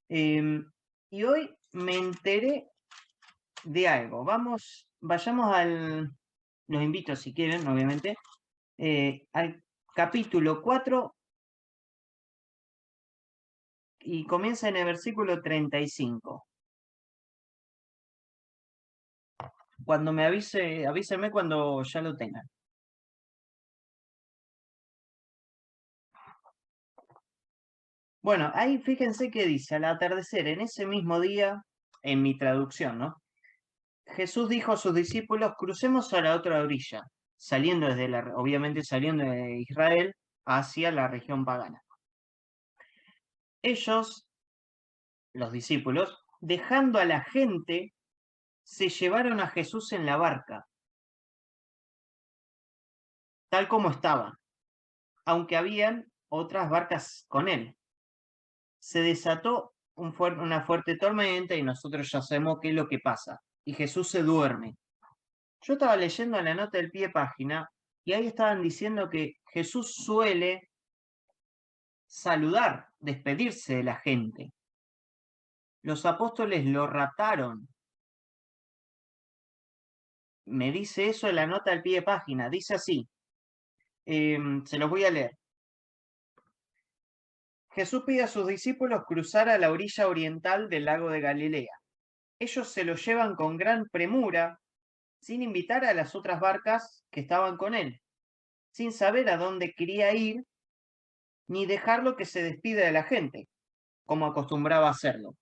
Y hoy me enteré de algo. Vayamos los invito si quieren, obviamente, al capítulo 4 y comienza en el versículo 35. Cuando me avísenme cuando ya lo tengan. Bueno, ahí fíjense que dice, al atardecer, en ese mismo día, en mi traducción, ¿no? Jesús dijo a sus discípulos, crucemos a la otra orilla, obviamente saliendo de Israel hacia la región pagana. Ellos, los discípulos, dejando a la gente, se llevaron a Jesús en la barca, tal como estaba, aunque habían otras barcas con él. Se desató una fuerte tormenta y nosotros ya sabemos qué es lo que pasa. Y Jesús se duerme. Yo estaba leyendo la nota del pie de página y ahí estaban diciendo que Jesús suele saludar, despedirse de la gente. Los apóstoles lo raptaron. Me dice eso en la nota del pie de página. Dice así. Se los voy a leer. Jesús pide a sus discípulos cruzar a la orilla oriental del lago de Galilea. Ellos se lo llevan con gran premura, sin invitar a las otras barcas que estaban con él, sin saber a dónde quería ir, ni dejarlo que se despida de la gente, como acostumbraba a hacerlo.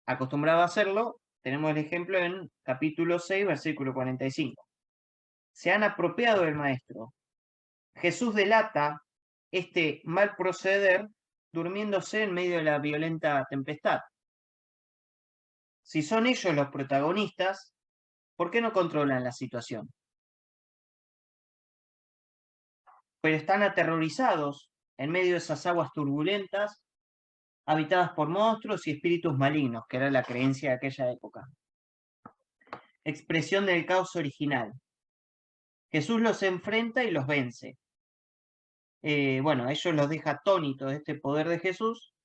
Acostumbraba a hacerlo, tenemos el ejemplo en capítulo 6, versículo 45. Se han apropiado del maestro. Jesús delata este mal proceder durmiéndose en medio de la violenta tempestad. Si son ellos los protagonistas, ¿por qué no controlan la situación? Pero están aterrorizados en medio de esas aguas turbulentas, habitadas por monstruos y espíritus malignos, que era la creencia de aquella época. Expresión del caos original. Jesús los enfrenta y los vence. Bueno, ellos los deja atónitos de este poder de Jesús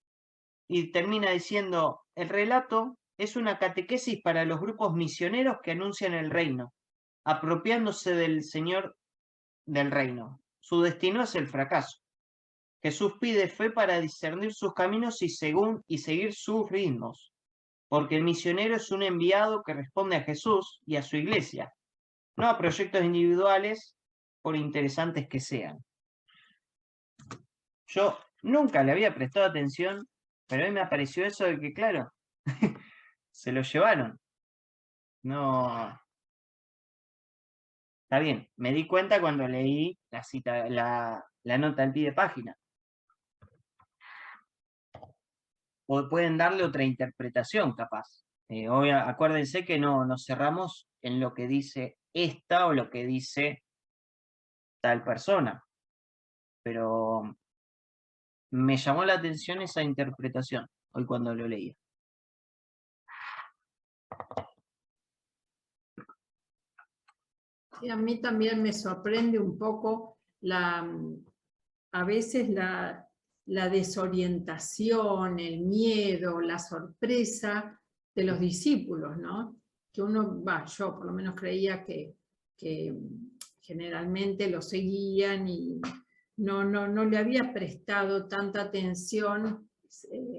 y termina diciendo, el relato es una catequesis para los grupos misioneros que anuncian el reino, apropiándose del Señor del reino. Su destino es el fracaso. Jesús pide fe para discernir sus caminos y seguir sus ritmos, porque el misionero es un enviado que responde a Jesús y a su iglesia, no a proyectos individuales, por interesantes que sean. Yo nunca le había prestado atención, pero a mí me apareció eso de que, claro, se lo llevaron. No. Está bien, me di cuenta cuando leí la cita, la nota al pie de página. O pueden darle otra interpretación, capaz. Acuérdense que no nos cerramos en lo que dice esta o lo que dice tal persona. Pero me llamó la atención esa interpretación hoy cuando lo leía. Sí, a mí también me sorprende un poco a veces la desorientación, el miedo, la sorpresa de los discípulos, ¿no? Que yo por lo menos creía que generalmente lo seguían y no le había prestado tanta atención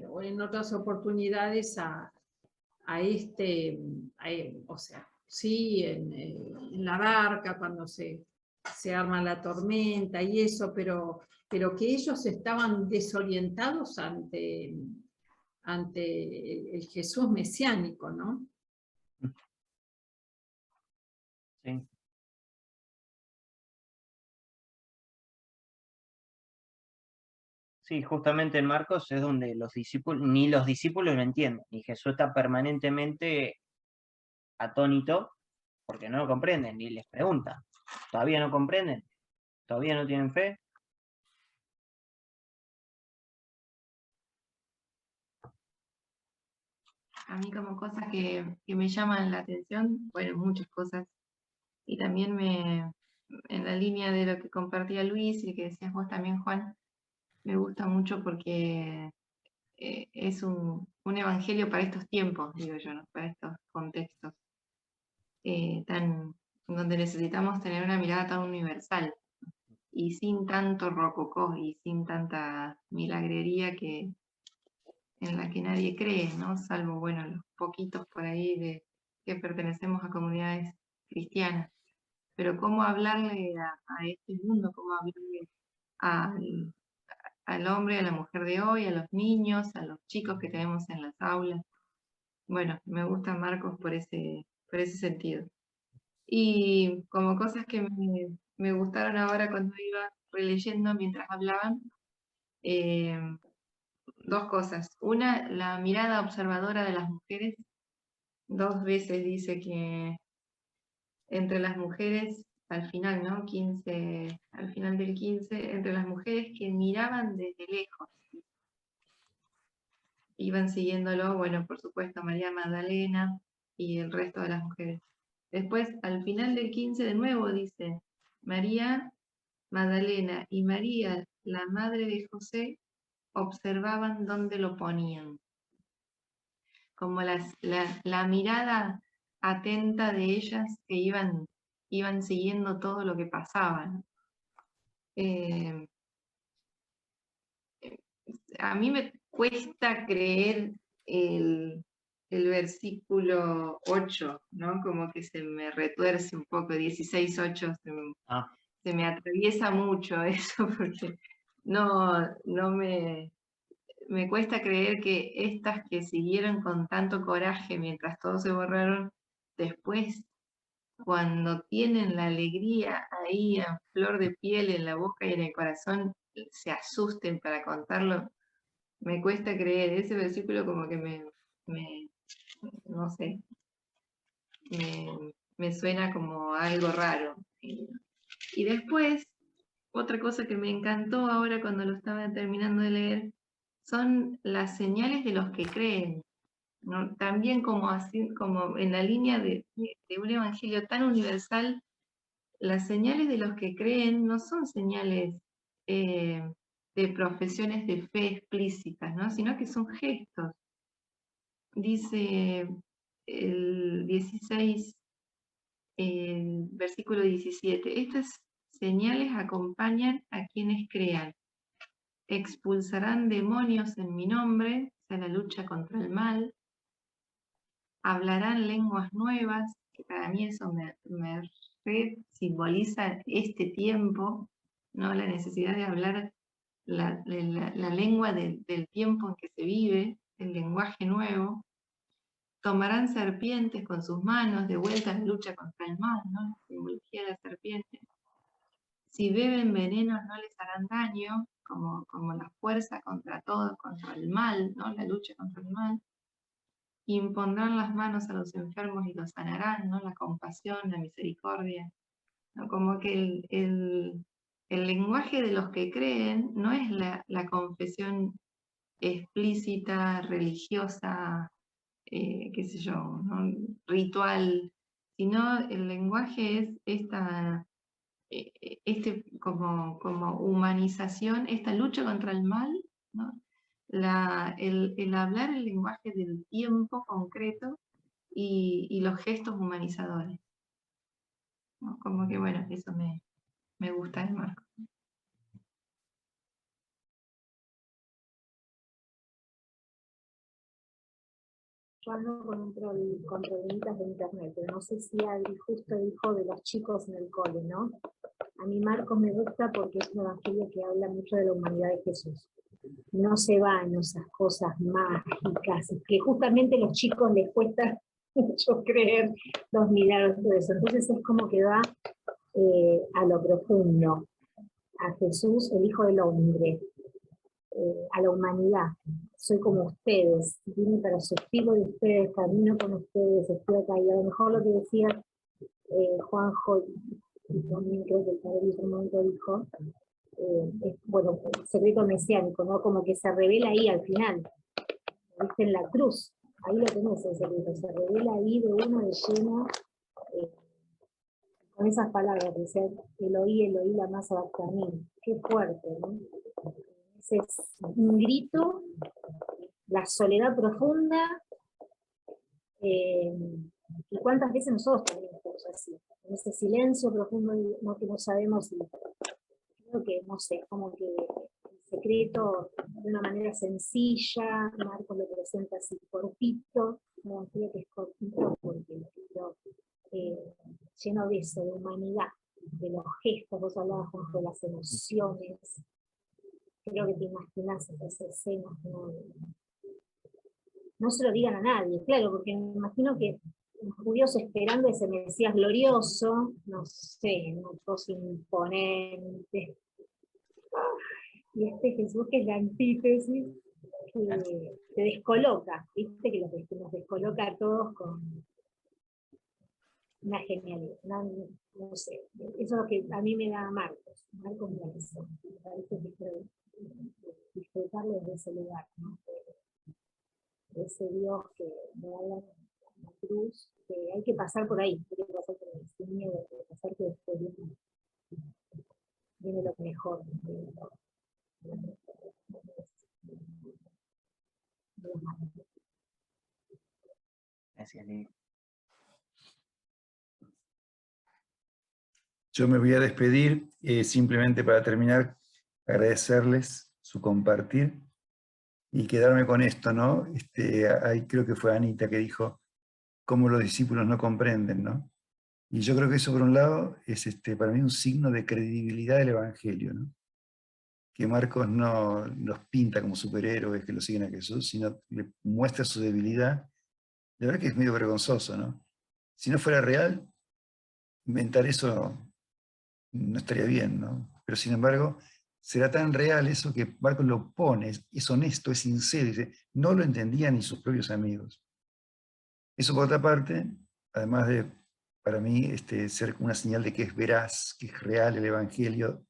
o en otras oportunidades o sea, sí, en la barca cuando se arma la tormenta y eso, pero que ellos estaban desorientados ante el Jesús mesiánico, ¿no? Sí. Sí, justamente en Marcos es donde ni los discípulos lo entienden, y Jesús está permanentemente atónito porque no lo comprenden, y les pregunta, ¿todavía no comprenden? ¿Todavía no tienen fe? A mí como cosas que me llaman la atención, bueno, muchas cosas, y también en la línea de lo que compartía Luis y que decías vos también, Juan, me gusta mucho porque es un evangelio para estos tiempos, digo yo, ¿no? Para estos contextos donde necesitamos tener una mirada tan universal y sin tanto rococó y sin tanta milagrería en la que nadie cree, ¿no? Salvo, bueno, los poquitos por ahí que pertenecemos a comunidades cristianas. Pero cómo hablarle a este mundo, cómo hablarle al hombre, a la mujer de hoy, a los niños, a los chicos que tenemos en las aulas. Bueno, me gusta Marcos por ese sentido. Y como cosas que me gustaron ahora cuando iba releyendo mientras hablaban, dos cosas. Una, la mirada observadora de las mujeres. 2 veces dice que entre las mujeres, al final, ¿no? Al final del 15, entre las mujeres que miraban desde lejos. Iban siguiéndolo, bueno, por supuesto, María Magdalena y el resto de las mujeres. Después, al final del 15, de nuevo dice, María Magdalena y María, la madre de José, observaban dónde lo ponían. Como la mirada atenta de ellas que iban siguiendo todo lo que pasaba, ¿no? A mí me cuesta creer el versículo 8, ¿no? Como que se me retuerce un poco, 16:8, se me atraviesa mucho eso, porque me cuesta creer que estas que siguieron con tanto coraje mientras todos se borraron, después cuando tienen la alegría ahí a flor de piel en la boca y en el corazón, se asusten para contarlo. Me cuesta creer, ese versículo como que no sé, me suena como algo raro. Y después, otra cosa que me encantó ahora cuando lo estaba terminando de leer, son las señales de los que creen, ¿no? También como en la línea de un evangelio tan universal, las señales de los que creen no son señales de profesiones de fe explícitas, ¿no? Sino que son gestos. Dice el 16, el versículo 17, estas señales acompañan a quienes crean. Expulsarán demonios en mi nombre, o sea, la lucha contra el mal. Hablarán lenguas nuevas, que para mí eso me simboliza este tiempo, ¿no? La necesidad de hablar la lengua del tiempo en que se vive, el lenguaje nuevo. Tomarán serpientes con sus manos, de vuelta en la lucha contra el mal, ¿no? La simbología de la serpiente. Si beben veneno no les harán daño, como la fuerza contra todo, contra el mal, ¿no? La lucha contra el mal. Impondrán las manos a los enfermos y los sanarán, ¿no? La compasión, la misericordia, ¿no? Como que el lenguaje de los que creen no es la confesión explícita, religiosa, qué sé yo, ¿no? Ritual, sino el lenguaje es como humanización, esta lucha contra el mal, ¿no? El hablar el lenguaje del tiempo concreto y los gestos humanizadores, ¿no? Como que bueno, eso me gusta de Marcos. Yo ando con problemitas de internet, pero no sé si Adri justo dijo de los chicos en el cole, ¿no? A mí Marcos me gusta porque es un evangelio que habla mucho de la humanidad de Jesús. No se va en esas cosas mágicas, que justamente a los chicos les cuesta mucho creer los milagros y todo eso. Entonces es como que va a lo profundo, a Jesús, el Hijo del Hombre, a la humanidad. Soy como ustedes, vine para sufrirlo de ustedes, camino con ustedes, estoy acá. Y a lo mejor lo que decía Juanjo, y también creo que el padre en un momento dijo, bueno, secreto mesiánico, ¿no? Como que se revela ahí al final, ¿viste? En la cruz, ahí lo tenés el secreto, se revela ahí de uno de lleno, con esas palabras, que sea Eloí, Eloí, la masa Bactamín. Qué fuerte, ¿no? Ese es un grito, la soledad profunda, y cuántas veces nosotros también estamos así, en ese silencio profundo, no, que no sabemos, y creo que, no sé, como que el secreto, de una manera sencilla, Marcos lo presenta así cortito, no creo que es cortito porque lo lleno de eso, de humanidad, de los gestos, vos hablabas de las emociones. Creo que te imaginas esas escenas, no se lo digan a nadie, claro, porque me imagino que los judíos esperando ese Mesías glorioso, no sé, una cosa imponente, y este Jesús que es la antítesis, que te descoloca, viste que nos descoloca a todos con una genialidad, no sé, eso es lo que a mí me da Marcos me parece que disfrutarlo desde ese lugar, ¿no? De ese Dios que me habla en la cruz, que hay que pasar por ahí, sin miedo de pasar, que después viene lo mejor. Gracias, Lili. Yo me voy a despedir, simplemente para terminar, agradecerles su compartir y quedarme con esto, ¿no? Ahí creo que fue Anita que dijo cómo los discípulos no comprenden, ¿no? Y yo creo que eso, por un lado, es para mí un signo de credibilidad del Evangelio, ¿no? Que Marcos no los pinta como superhéroes que lo siguen a Jesús, sino le muestra su debilidad. La verdad que es medio vergonzoso, ¿no? Si no fuera real, inventar eso no estaría bien, ¿no? Pero sin embargo, será tan real eso que Marcos lo pone, es honesto, es sincero, dice, no lo entendían ni sus propios amigos. Eso por otra parte, además de, para mí, ser una señal de que es veraz, que es real el Evangelio,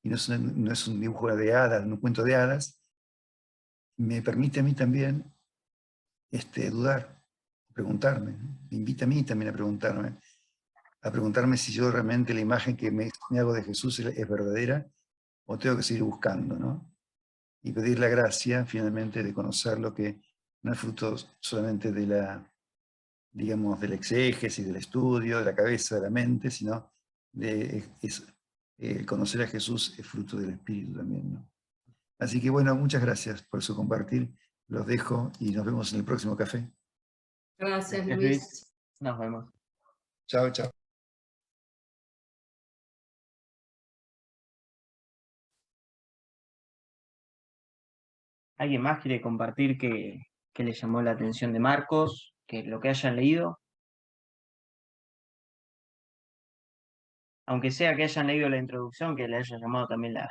y no es un dibujo de hadas, un cuento de hadas, me permite a mí también dudar, preguntarme, ¿no? Me invita a mí también a preguntarme si yo realmente la imagen que me hago de Jesús es verdadera o tengo que seguir buscando, ¿no? Y pedir la gracia, finalmente, de conocer lo que no es fruto solamente de la, digamos, del exégesis, del estudio, de la cabeza, de la mente, sino conocer a Jesús es fruto del Espíritu también, ¿no? Así que bueno, muchas gracias por su compartir. Los dejo y nos vemos en el próximo café. Gracias, Gracias, Luis. Luis. Nos vemos. Chao, chao. ¿Alguien más quiere compartir que le llamó la atención de Marcos? Que lo que hayan leído. Aunque sea que hayan leído la introducción, que le haya llamado también la,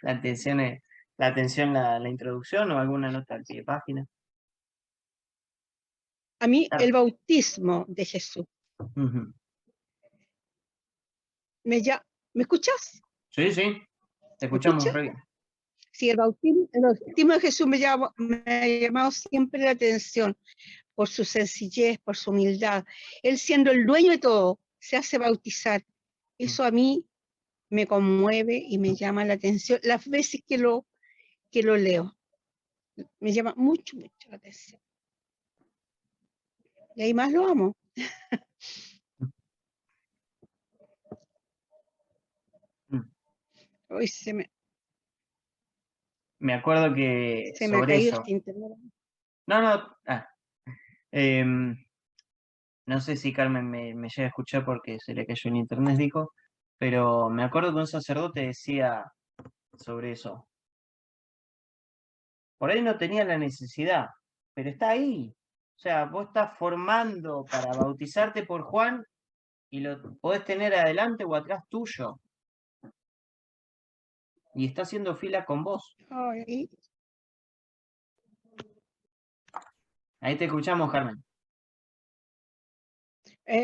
la atención la introducción o alguna nota al pie de página. A mí Claro. el bautismo de Jesús. Ujú. ¿Me escuchas? Sí, sí, te escuchamos escucha? re bien. Sí, el bautismo de Jesús me ha llamado siempre la atención por su sencillez, por su humildad. Él, siendo el dueño de todo, se hace bautizar. Eso a mí me conmueve y me llama la atención las veces que lo leo. Me llama mucho, mucho la atención. Y ahí más lo amo. Hoy se Me acuerdo que me ha sobre caído eso. este internet. No. No sé si Carmen me llega a escuchar porque se le cayó el internet, dijo, pero me acuerdo que un sacerdote decía sobre eso. Por ahí no tenía la necesidad, pero está ahí. O sea, vos estás formando para bautizarte por Juan y lo podés tener adelante o atrás tuyo. Y está haciendo fila con vos. Ay, Ahí te escuchamos, Carmen.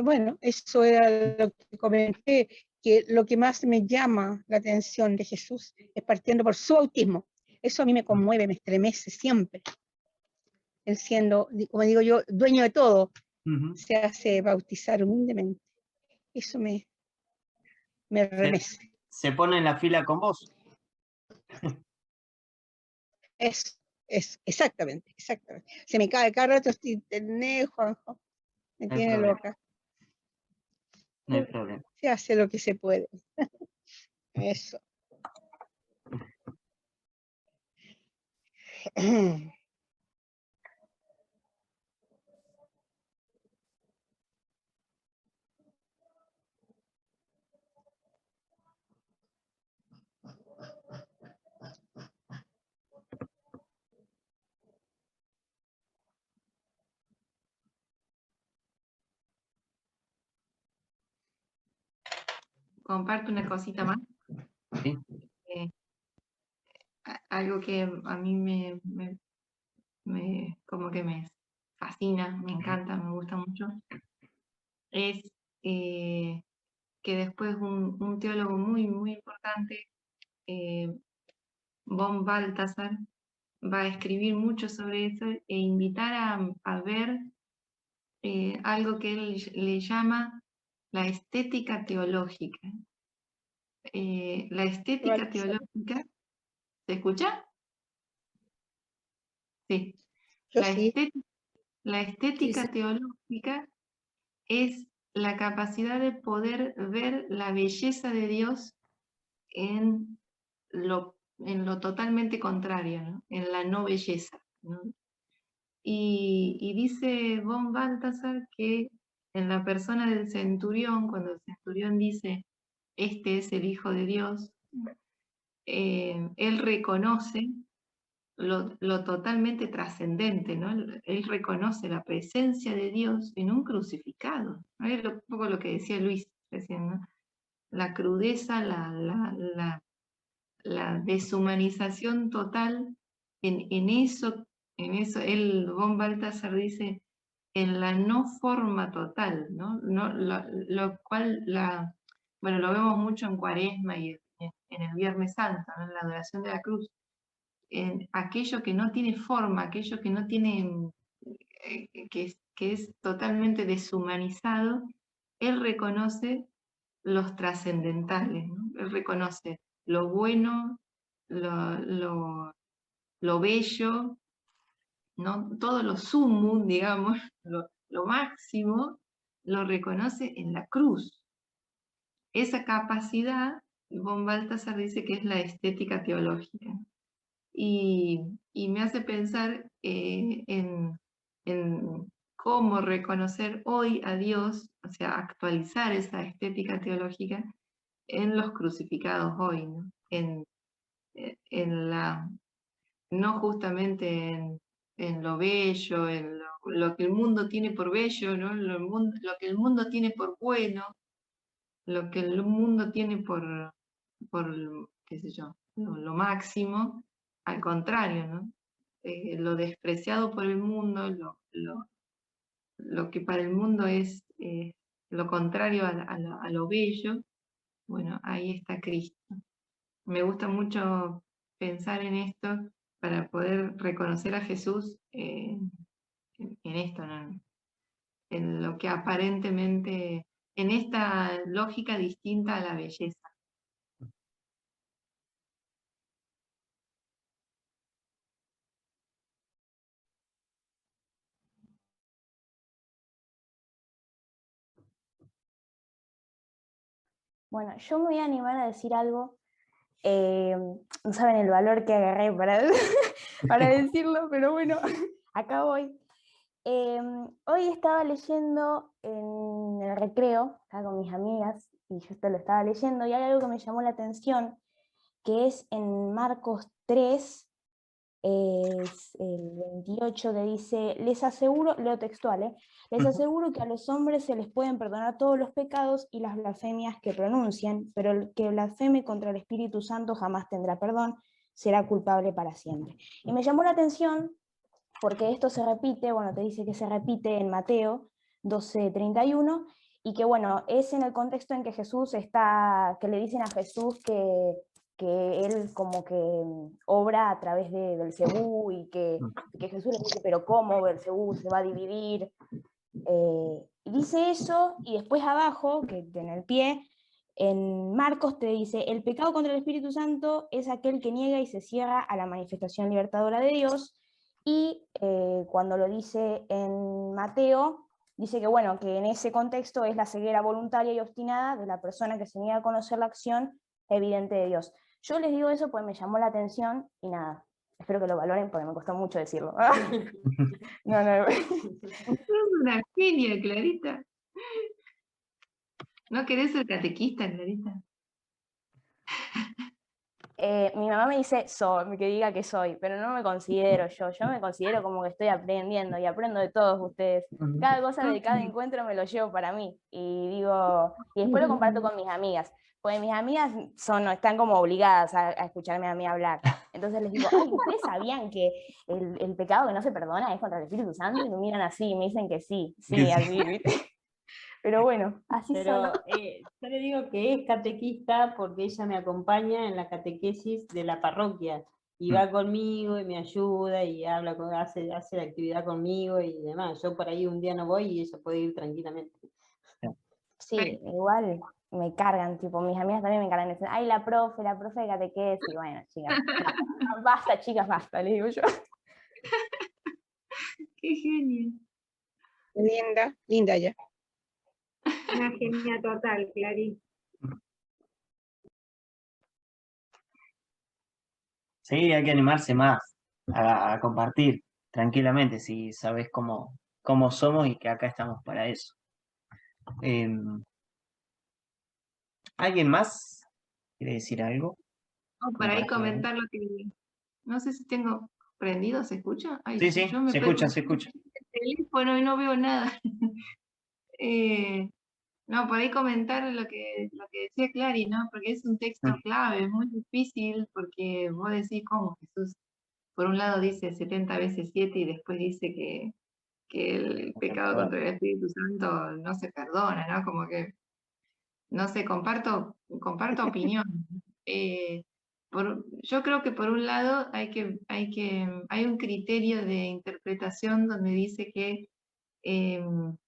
bueno, eso era lo que comenté, que lo que más me llama la atención de Jesús es partiendo por su bautismo. Eso a mí me conmueve, me estremece siempre. Él siendo, como digo yo, dueño de todo, se hace bautizar humildemente. Eso me remece. Se pone en la fila con vos. Es exactamente. Se me cae cada rato este internet, Juanjo. Me tiene loca. No hay problema. Se hace lo que se puede. Eso. Comparto una cosita más. ¿Sí? Algo que a mí como que me fascina, me encanta, me gusta mucho, es que después un teólogo muy, muy importante, von Balthasar, va a escribir mucho sobre eso e invitar a ver algo que él le llama la estética teológica. La estética teológica, ¿se escucha? Sí. La estética teológica es la capacidad de poder ver la belleza de Dios en lo totalmente contrario, ¿no? En la no belleza, ¿no? Y dice von Balthasar que en la persona del centurión, cuando el centurión dice, este es el Hijo de Dios, él reconoce lo totalmente trascendente, ¿no? Él reconoce la presencia de Dios en un crucificado, ¿no? Es un poco lo que decía Luis, recién, ¿no? La crudeza, la deshumanización total, en eso, von Balthasar dice, en la no forma total, ¿no? Lo cual, bueno, lo vemos mucho en Cuaresma y en el Viernes Santo, ¿no? En la adoración de la cruz. En aquello que no tiene forma, aquello que no tiene, que es totalmente deshumanizado, él reconoce los trascendentales, ¿no? Él reconoce lo bueno, lo bello, ¿no? Todo lo sumum, digamos, lo máximo, lo reconoce en la cruz. Esa capacidad, von Balthasar dice que es la estética teológica. Y me hace pensar en cómo reconocer hoy a Dios, o sea, actualizar esa estética teológica en los crucificados hoy, ¿no? No justamente en lo bello, en lo que el mundo tiene por bello, ¿no? Lo que el mundo tiene por bueno, lo que el mundo tiene por qué sé yo, lo máximo, al contrario, ¿no? Lo despreciado por el mundo, lo que para el mundo es lo contrario a lo bello, bueno, ahí está Cristo. Me gusta mucho pensar en esto para poder reconocer a Jesús en esto, ¿no? En lo que aparentemente, en esta lógica distinta a la belleza. Bueno, yo me voy a animar a decir algo. No saben el valor que agarré para, para decirlo, pero bueno, acá voy. Hoy estaba leyendo en el recreo, estaba con mis amigas, y yo esto lo estaba leyendo, y hay algo que me llamó la atención, que es en Marcos 3, es el 28, que dice, les aseguro, leo textual, les aseguro que a los hombres se les pueden perdonar todos los pecados y las blasfemias que pronuncian, pero el que blasfeme contra el Espíritu Santo jamás tendrá perdón, será culpable para siempre. Y me llamó la atención porque esto se repite, bueno, te dice que se repite en Mateo 12:31, y que bueno, es en el contexto en que Jesús está, que le dicen a Jesús que él como que obra a través de Belcebú, y que Jesús le dice, pero ¿cómo Belcebú se va a dividir? Y dice eso, y después abajo, que en el pie, en Marcos te dice, el pecado contra el Espíritu Santo es aquel que niega y se cierra a la manifestación libertadora de Dios. Y cuando lo dice en Mateo, dice que bueno, que en ese contexto es la ceguera voluntaria y obstinada de la persona que se niega a conocer la acción evidente de Dios. Yo les digo eso porque me llamó la atención y nada, espero que lo valoren porque me costó mucho decirlo. No. Es una genia, Clarita. ¿No querés ser catequista, Clarita? Mi mamá me dice soy, que diga que soy, pero no me considero yo me considero como que estoy aprendiendo y aprendo de todos ustedes. Cada cosa de cada encuentro me lo llevo para mí y digo, y después lo comparto con mis amigas, porque mis amigas están como obligadas a escucharme a mí hablar. Entonces les digo, ay, ¿ustedes sabían que el pecado que no se perdona es contra el Espíritu Santo? Y me miran así y me dicen que sí, así, ¿viste? Pero bueno, así Pero soy. yo le digo que es catequista porque ella me acompaña en la catequesis de la parroquia y va conmigo y me ayuda y habla, hace la actividad conmigo y demás. Yo por ahí un día no voy y ella puede ir tranquilamente. Sí, igual me cargan, tipo, mis amigas también me cargan, dicen, ay, la profe de catequesis, y bueno, chicas, basta, chicas, basta, le digo yo. ¡Qué genio! Linda ya. Una genia total, Clarín. Sí, hay que animarse más a compartir tranquilamente si sabes cómo somos y que acá estamos para eso. ¿Alguien más quiere decir algo? Para ahí comentar lo que... No sé si tengo prendido, ¿se escucha? Ay, Sí, yo me se escucha. el teléfono y no veo nada. No, por ahí comentar lo que decía Clary, ¿no? Porque es un texto clave, es muy difícil, porque vos decís cómo Jesús, por un lado dice 70 veces 7 y después dice que el pecado contra el Espíritu Santo no se perdona, ¿no? Como que, no sé, comparto opinión. Yo creo que por un lado hay un criterio de interpretación donde dice que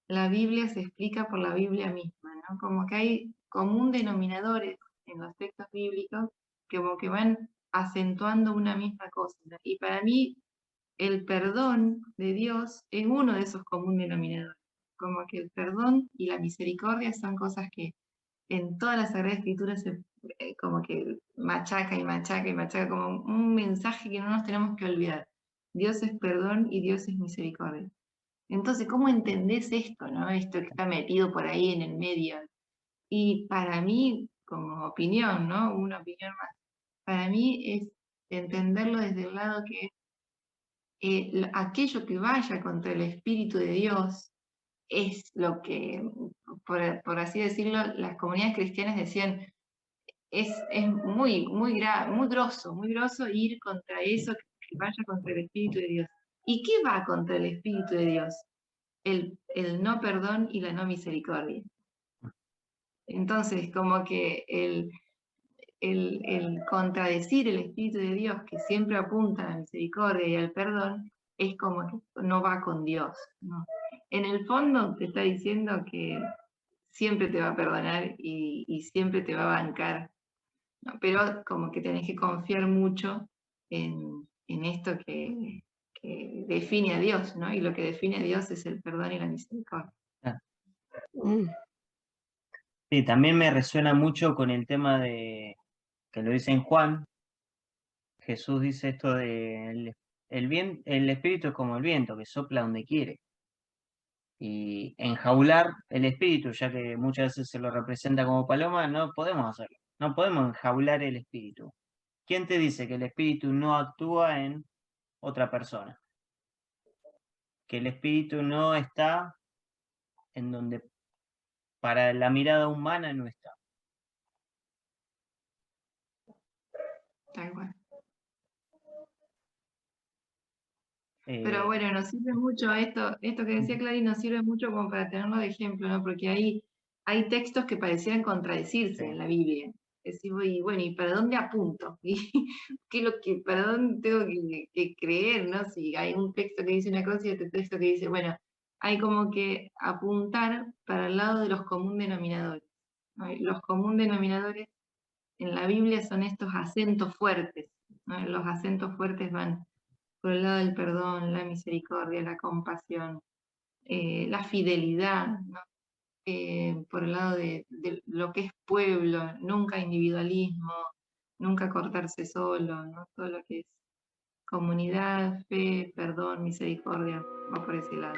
la Biblia se explica por la Biblia misma, ¿no? Como que hay común denominadores en los textos bíblicos que como que van acentuando una misma cosa, ¿no? Y para mí el perdón de Dios es uno de esos común denominadores. Como que el perdón y la misericordia son cosas que en toda la Sagrada Escritura se como que machaca y machaca y machaca, como un mensaje que no nos tenemos que olvidar. Dios es perdón y Dios es misericordia. Entonces, ¿cómo entendés esto, no? Esto que está metido por ahí en el medio. Y para mí, como opinión, ¿no? Una opinión más. Para mí es entenderlo desde el lado que aquello que vaya contra el Espíritu de Dios es lo que, por así decirlo, las comunidades cristianas decían, es muy grosso ir contra eso que vaya contra el Espíritu de Dios. ¿Y qué va contra el Espíritu de Dios? El no perdón y la no misericordia. Entonces, como que el contradecir el Espíritu de Dios, que siempre apunta a la misericordia y al perdón, es como que no va con Dios, ¿no? En el fondo te está diciendo que siempre te va a perdonar y siempre te va a bancar, ¿no? Pero como que tenés que confiar mucho en esto que define a Dios, ¿no? Y lo que define a Dios es el perdón y la misericordia. Sí, también me resuena mucho con el tema de, que lo dice en Juan, Jesús dice esto de el espíritu es como el viento, que sopla donde quiere. Y enjaular el espíritu, ya que muchas veces se lo representa como paloma, no podemos hacerlo. No podemos enjaular el espíritu. ¿Quién te dice que el espíritu no actúa en otra persona? Que el espíritu no está en donde para la mirada humana no está. Tal cual. Pero bueno, nos sirve mucho esto que decía Clary, nos sirve mucho como para tenerlo de ejemplo, ¿no? Porque hay textos que parecieran contradecirse en la Biblia. Decimos, y bueno, ¿y para dónde apunto? ¿Y para dónde tengo que creer, no? Si hay un texto que dice una cosa y otro texto que dice, bueno, hay como que apuntar para el lado de los común denominadores, ¿no? Los común denominadores en la Biblia son estos acentos fuertes, ¿no? Los acentos fuertes van por el lado del perdón, la misericordia, la compasión, la fidelidad, ¿no? Por el lado de lo que es pueblo, nunca individualismo, nunca cortarse solo, ¿no? Todo lo que es comunidad, fe, perdón, misericordia, va por ese lado.